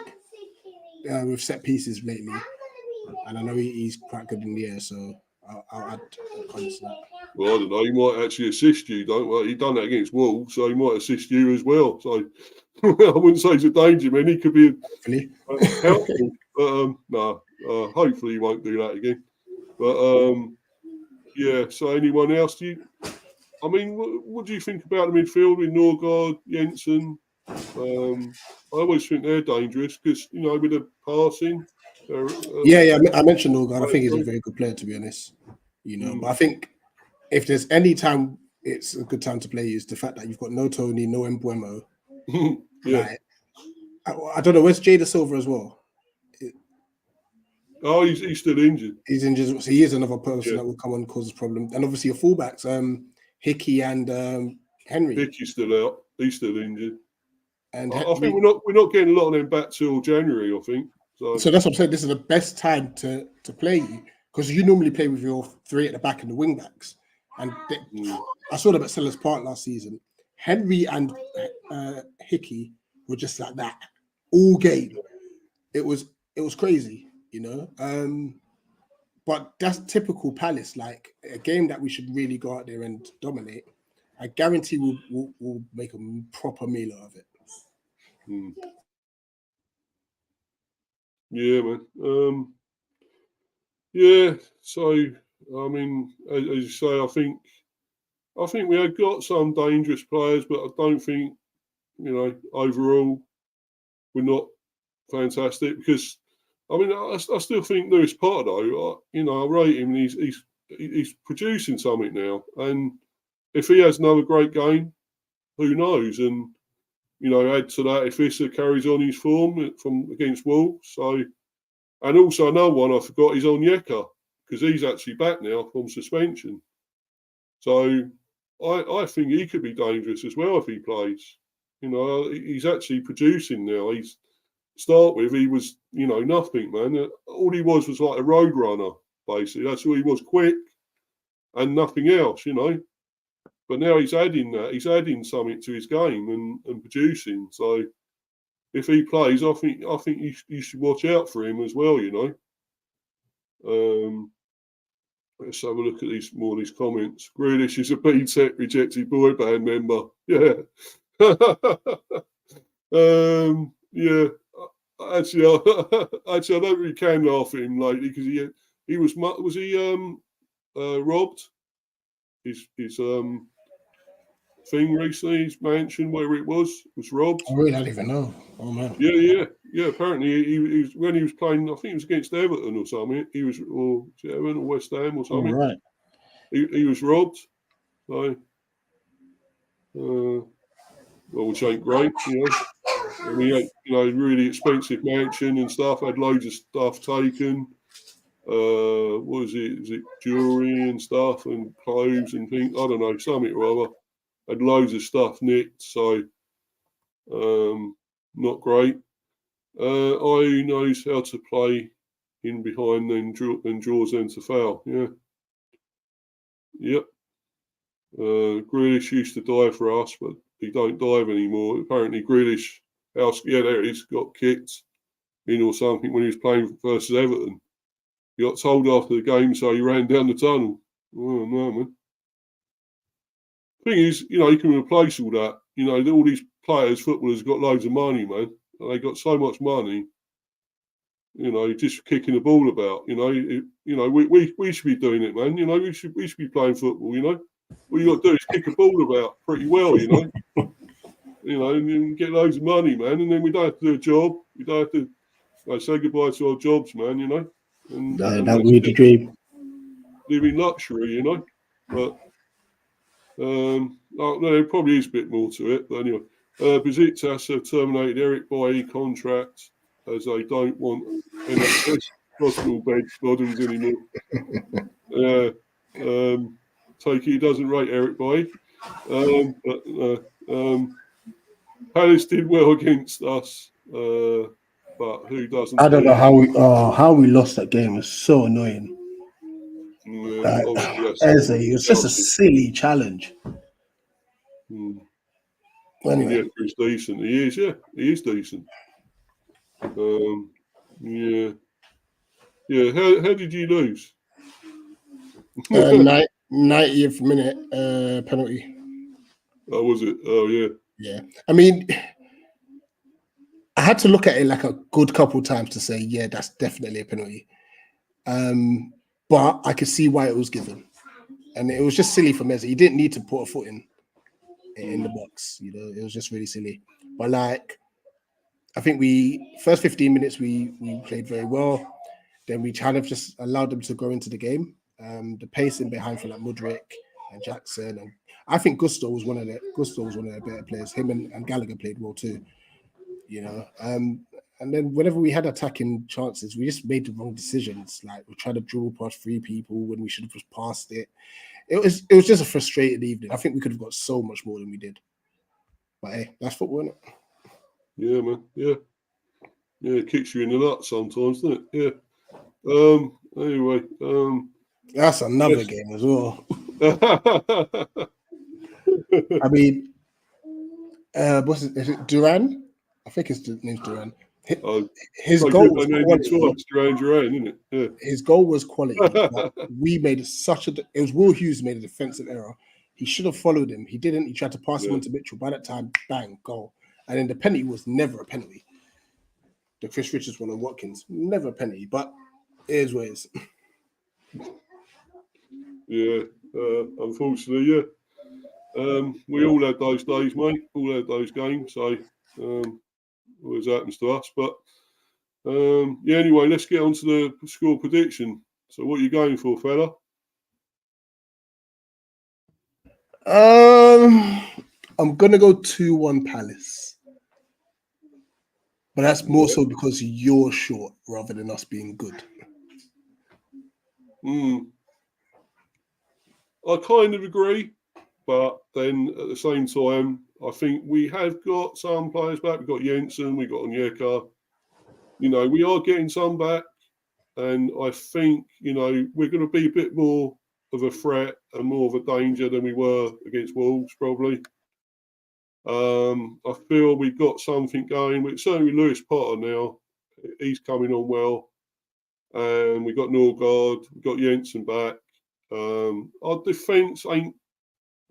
with set pieces lately, and I know he's quite good in the air, so I'll add Collins to that. Well, I don't know. He might actually assist you. Don't worry. He done that against Wolves, so he might assist you as well. So I wouldn't say he's a danger man. He could be helpful. But no, hopefully he won't do that again. But yeah. So anyone else? I mean, what do you think about the midfield with Norgard, Jensen? I always think they're dangerous because, you know, with the passing. Yeah. I mentioned Norgard. I think he's a very good player, to be honest. You know, but I think if there's any time it's a good time to play, is the fact that you've got no Tony, no Mbuemo. Yeah. Like, I don't know. Where's Jada Silver as well? Oh, he's still injured. He's injured, so he is another person that will come on and cause a problem. And obviously your fullbacks, Hickey and Henry. Hickey's still out. He's still injured. And I think we're not getting a lot of them back till January. I think so. That's what I'm saying. This is the best time to play you, because you normally play with your three at the back and the wing backs. And I saw them at Selhurst Park last season. Henry and Hickey were just like that all game. It was crazy, you know. But that's typical Palace, like a game that we should really go out there and dominate. I guarantee we'll make a proper meal out of it. Yeah, man. Yeah. So I mean, as you say, I think we have got some dangerous players, but I don't think, you know, overall we're not fantastic. Because I mean, I still think Lewis Pardo, you know, I rate him, and he's producing something now. And if he has another great game, who knows? And you know, add to that if Issa carries on his form from against Wolves. So, and also another one I forgot is Onyeka, because he's actually back now from suspension. So I think he could be dangerous as well if he plays. You know, he's actually producing now. Start with, he was, you know, nothing, man. All he was like a road runner, basically. That's all he was, quick and nothing else, you know. But now he's adding that. He's adding something to his game and producing. So if he plays, I think you should watch out for him as well, you know. Let's have a look at more of these comments. Grealish is a B-Tech rejected boy band member. Yeah. Yeah. Actually, I don't really can laugh at him lately because he was robbed? His thing recently, his mansion, wherever it was robbed. I really don't even know. Oh man. Yeah. Apparently, he was when he was playing. I think it was against Everton or something. He was, or Everton or West Ham or something. Oh, right. He was robbed. So, well, which ain't great, you know. And he had, you know, really expensive mansion and stuff. Had loads of stuff taken. What was it? Is it jewelry and stuff and clothes and things? I don't know, something or other. Had loads of stuff nicked, so not great. Who knows how to play in behind and draws them to foul. Yeah. Yep. Grealish used to dive for us, but he don't dive anymore. Apparently, Grealish, there it is, got kicked in or something when he was playing versus Everton. He got told after the game, so he ran down the tunnel. Oh, no, man. thing is, you can replace all that. All these players, footballers, got loads of money, man. They got so much money. Just kicking the ball about. We should be doing it, man. We should be playing football. All you got to do is kick a ball about pretty well. And you get loads of money, man. And then we don't have to do a job. We don't have to say goodbye to our jobs, man. And that would be the dream. Live in luxury, But there probably is a bit more to it. But anyway, Besiktas have terminated Eric Bailly contract as they don't want NHS hospital beds models anymore. Take it he doesn't rate Eric Bailly. Palace did well against us, but who doesn't? I don't know how we lost that game. It was so annoying. Yeah, it was just a silly challenge. Anyway, he's decent. He is, yeah, he is decent. Yeah. How did you lose? 90th minute penalty. Oh, was it? Oh, yeah. Yeah. I mean, I had to look at it like a good couple times to say, yeah, that's definitely a penalty. But I could see why it was given, and it was just silly for Messi. He didn't need to put a foot in the box. It was just really silly. But I think first 15 minutes we played very well. Then we kind of just allowed them to go into the game. The pacing behind for Mudryk and Jackson, and I think Gusto was one of their better players. Him and Gallagher played well too. And then whenever we had attacking chances, we just made the wrong decisions. We tried to dribble past 3 people when we should have just passed it. It was just a frustrating evening. I think we could have got so much more than we did. But hey, that's football, isn't it? Yeah, man. Yeah. Yeah, it kicks you in the nuts sometimes, doesn't it? Yeah. Anyway. That's another game as well. I mean, is it Duran? I think his name's Duran. His goal was quality. Duran, isn't it? Yeah. His goal was quality. We made it was Will Hughes made a defensive error. He should have followed him. He didn't. He tried to pass him on to Mitchell. By that time, bang, goal. And then the penalty was never a penalty. The Chris Richards one on Watkins, never a penalty. But it is what it is. Yeah, unfortunately, yeah. We all had those days, mate. All had those games. So always happens to us. But anyway, let's get on to the score prediction. So what are you going for, fella? I'm gonna go 2-1 Palace. But that's more so because you're short rather than us being good. I kind of agree, but then at the same time, I think we have got some players back. We've got Jensen, we've got Onyeka. We are getting some back, and I think, we're going to be a bit more of a threat and more of a danger than we were against Wolves, probably. I feel we've got something going. Certainly Lewis Potter now, he's coming on well. And we've got Norgard, we've got Jensen back. Our defence ain't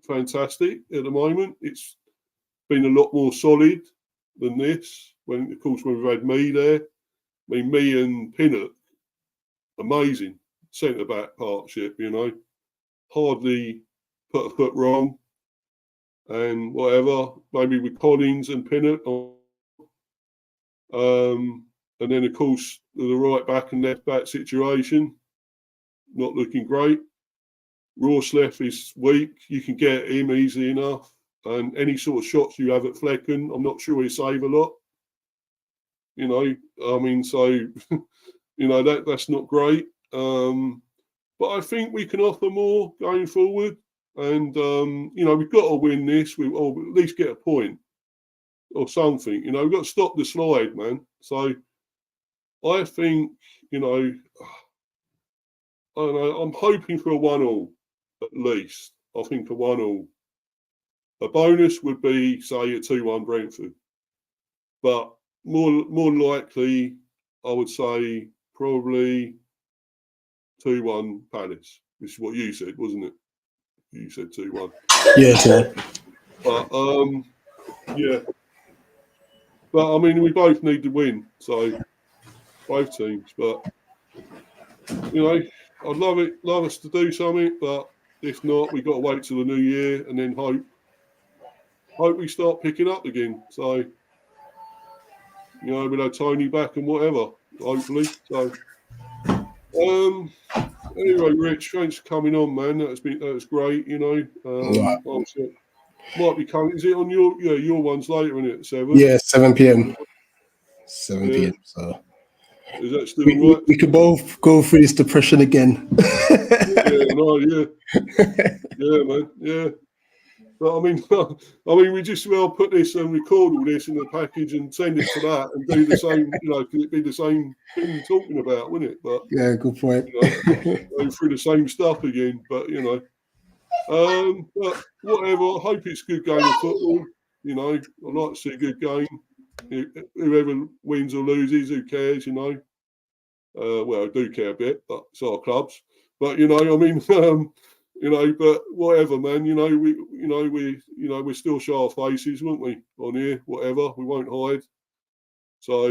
fantastic at the moment. It's been a lot more solid than this. When we've had me there. I mean, me and Pinnock, amazing centre-back partnership, Hardly put a foot wrong. And whatever, maybe with Collins and Pinnock. And then, of course, the right back and left back situation, not looking great. Rorsleff is weak. You can get him easy enough. And any sort of shots you have at Flecken, I'm not sure he'll save a lot. So, that's not great. But I think we can offer more going forward. And, we've got to win this. Or at least get a point or something. We've got to stop the slide, man. So I think, I don't know, I'm hoping for a 1-1 at least. I think a 1-1. A bonus would be, say, a 2-1 Brentford. But more likely, I would say probably 2-1 Palace, which is what you said, wasn't it? You said 2-1. Yeah, so. But yeah. But I mean, we both need to win, so both teams. But you know, I'd love us to do something. But if not, we got to wait till the new year and then hope we start picking up again. So you know, with our Tony back and whatever, hopefully. So anyway, Rich, thanks for coming on, man. That was great. You know, obviously, might be coming. Is it on your ones later? Isn't it 7? Yeah, 7 p.m. 7 p.m. So is that still right? We could both go through this depression again. Yeah, man, yeah. But I mean, we just well put this and record all this in the package and send it to that and do the same. You know, could it be the same thing talking about, wouldn't it? But yeah, good point. You know, going through the same stuff again. But you know, but whatever. I hope it's a good game of football. You know, I like to see a good game. Whoever wins or loses, who cares? You know. Well, I do care a bit, but it's our clubs. But you know, I mean, you know, but whatever, man. You know, we're still sharp faces, weren't we? On here, whatever. We won't hide. So,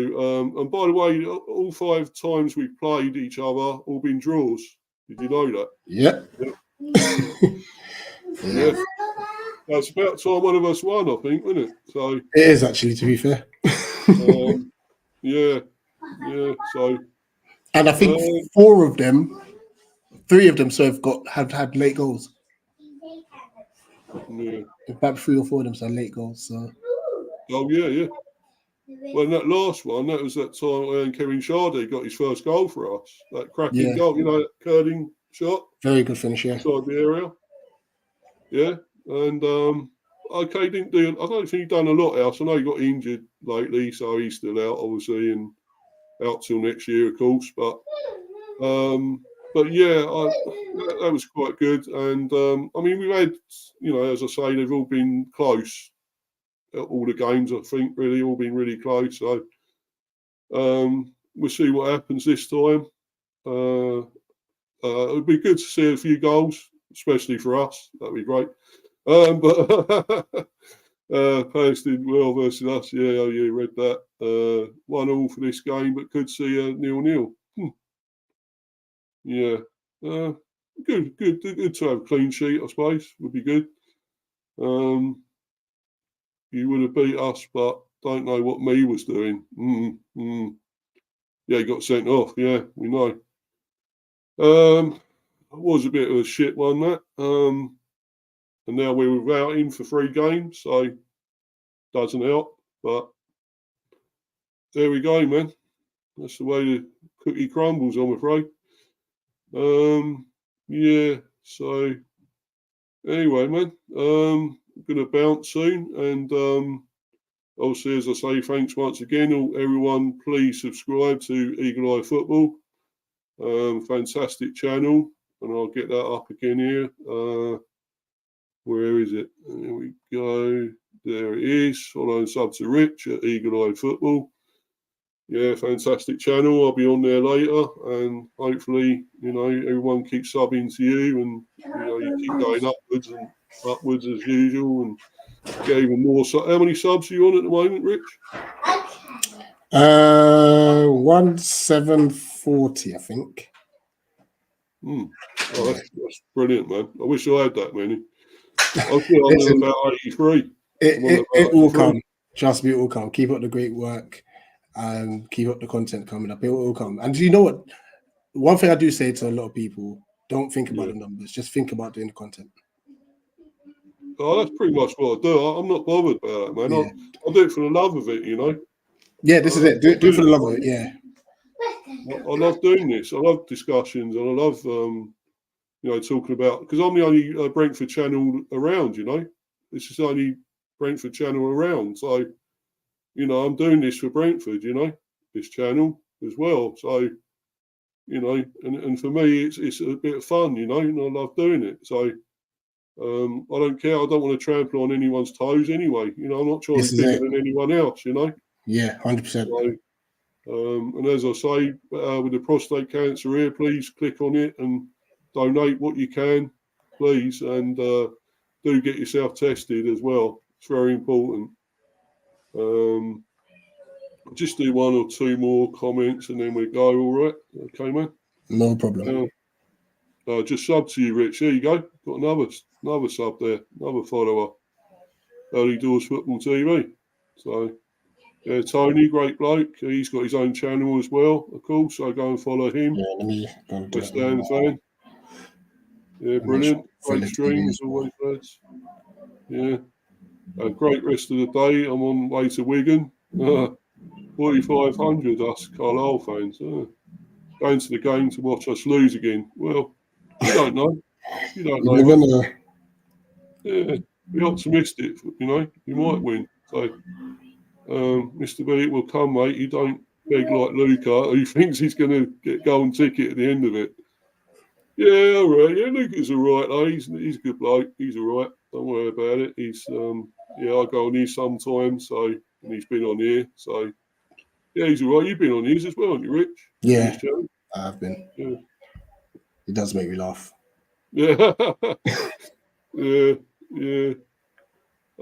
and by the way, all 5 times we've played each other, all been draws. Did you know that? Yeah. Yeah. It's about time one of us won, I think, isn't it? So it is actually, to be fair. Yeah. So, and I think 3 of them, so have had late goals. Yeah. About 3 or 4 of them, so late goals. So. Oh yeah. Well, that last one, that was that time when Kevin Shardy got his first goal for us. That cracking goal, you know, that curling shot. Very good finish, yeah. Inside the area. Yeah. And okay, I don't think he's done a lot else. I know he got injured lately, so he's still out, obviously, and out till next year, of course. But yeah, that was quite good. And I mean, we've had, you know, as I say, they've all been close. All the games, I think, really all been really close. So we'll see what happens this time. It'd be good to see a few goals, especially for us. That'd be great. But Palace did well versus us. Yeah, you read that. 1-1 for this game, but could see a 0-0. Yeah. Good to have a clean sheet, I suppose. Would be good. You would have beat us, but don't know what me was doing. Yeah, he got sent off. Yeah, we know. It was a bit of a shit one, that. And now we're without him for 3 games, so doesn't help. But there we go, man. That's the way the cookie crumbles, I'm afraid. Yeah, so anyway, man, I'm going to bounce soon. And obviously, as I say, thanks once again. Everyone, please subscribe to Eagle Eye Football. Fantastic channel. And I'll get that up again here. Where is it? There we go. There it is. Follow and sub to Rich at Eagle Eye Football. Yeah, fantastic channel. I'll be on there later, and hopefully, you know, everyone keeps subbing to you, and you know, you keep going upwards and upwards as usual, and get even more. So, how many subs are you on at the moment, Rich? 1740, I think. Oh, that's brilliant, man. I wish I had that many. I feel I'm about 83. It will come. Trust me, it will come. Keep up the great work. Keep up the content coming up. It will come. And you know what? One thing I do say to a lot of people, don't think about the numbers. Just think about doing the content. Oh, that's pretty much what I do. I'm not bothered about that, man. Yeah. I do it for the love of it, you know. Yeah, this is it. Do it for the love of it, yeah. I love doing this. I love discussions, and I love, you know, talking about, because I'm the only Brentford channel around, you know. This is the only Brentford channel around. So, you know, I'm doing this for Brentford, you know, this channel as well. So, you know, and for me, it's a bit of fun, you know, and I love doing it. So, I don't care. I don't want to trample on anyone's toes anyway. You know, I'm not trying to be bigger than anyone else, you know. Yeah, 100%. So, and as I say, with the prostate cancer here, please click on it and donate what you can. please, and do get yourself tested as well. It's very important. Just do one or two more comments and then we go. All right, okay, man. No problem. Just sub to you, Rich. There you go. Got another sub there, another follower. Early Doors Football TV. So, yeah, Tony, great bloke. He's got his own channel as well, of course. So go and follow him. Yeah, let me go and do West Ham fan. Yeah, brilliant. Great stream as always, lads. Yeah. A great rest of the day. I'm on way to Wigan. 4,500 us Carlisle fans. Going to the game to watch us lose again. Well, you don't know. You don't know. never know. Yeah, be optimistic. You know, you might win. So, Mr. B will come, mate. You don't beg like Luca, who thinks he's going to get golden ticket at the end of it. Yeah, all right. Yeah, Luca's all right, though. He's a good bloke. He's all right. Don't worry about it. He's yeah, I go on here sometimes, so, and he's been on here, so yeah, he's all right. You've been on his as well, haven't you, Rich? Yeah, I've been. Yeah. It does make me laugh. Yeah. Yeah.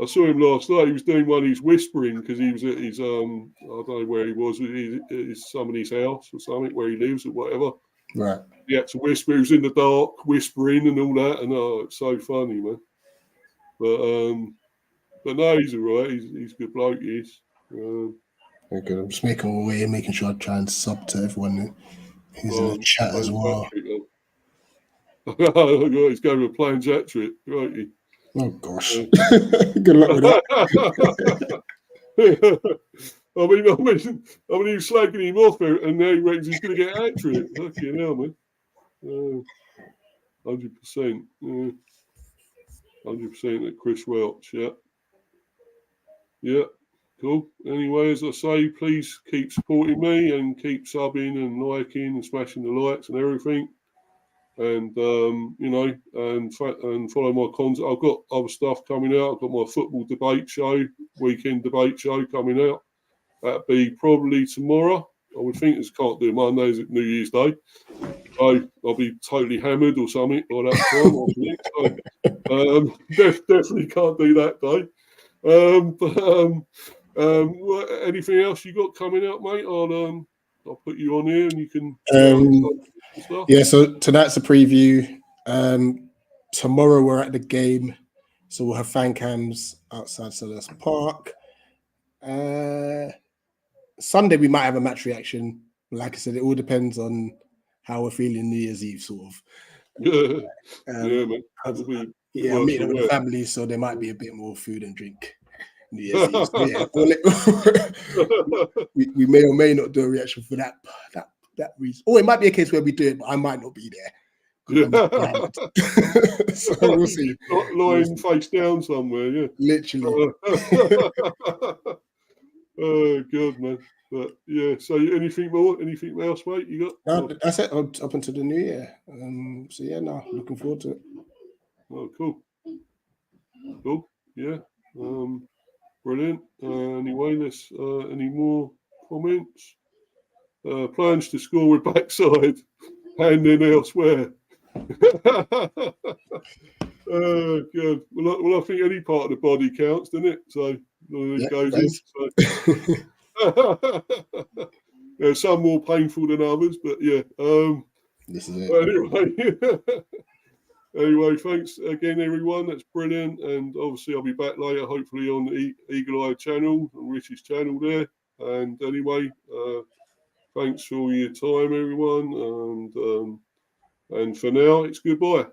I saw him last night. He was doing one. He's whispering because he was at his I don't know where he was. His somebody's house or something where he lives or whatever. Right. He had to whisper. He was in the dark, whispering and all that. And it's so funny, man. But no, he's all right. He's a good bloke. He is. Okay, I'm just making my way and making sure I try and sub to everyone who's in the chat as well. He's going with a plain jack trip, won't he? Oh gosh. Good luck with that. I mean, he was slagging him off and now he reckons he's going to get hat trick. Fucking hell, man. 100%. 100% at Chris Welch, yeah. Yeah, cool. Anyway, as I say, please keep supporting me and keep subbing and liking and smashing the likes and everything. And, you know, and follow my content. I've got other stuff coming out. I've got my football debate show, weekend debate show coming out. That'll be probably tomorrow. I would think it's can't do Monday, is it New Year's Day? So I'll be totally hammered or something by that time. So, definitely can't do that day. Anything else you got coming out, mate? I'll put you on here and you can. Yeah, so tonight's a preview. Tomorrow we're at the game, so we'll have fan cams outside Selhurst Park. Sunday we might have a match reaction. Like I said, it all depends on how we're feeling New Year's Eve, sort of. Yeah, man. I'm meeting with the family, so there might be a bit more food and drink New Year's Eve. So yeah, we may or may not do a reaction for that reason. Or it might be a case where we do it, but I might not be there. So we'll see. Lying face down somewhere, yeah. Literally. Oh God, man. But yeah, so anything more? Anything else, mate? You got? No, that's it up until the new year. So yeah, no, looking forward to it. Oh, cool. Yeah. Brilliant. Anyway, there's any more comments? Plans to score with backside, hand in elsewhere. Oh God. Well, I think any part of the body counts, doesn't it? So it goes in. So. Yeah, some more painful than others, but yeah. This is it. Anyway, thanks again, everyone. That's brilliant. And obviously, I'll be back later, hopefully on the Eagle Eye channel, on Rich's channel there. And anyway, thanks for all your time, everyone. And for now, it's goodbye.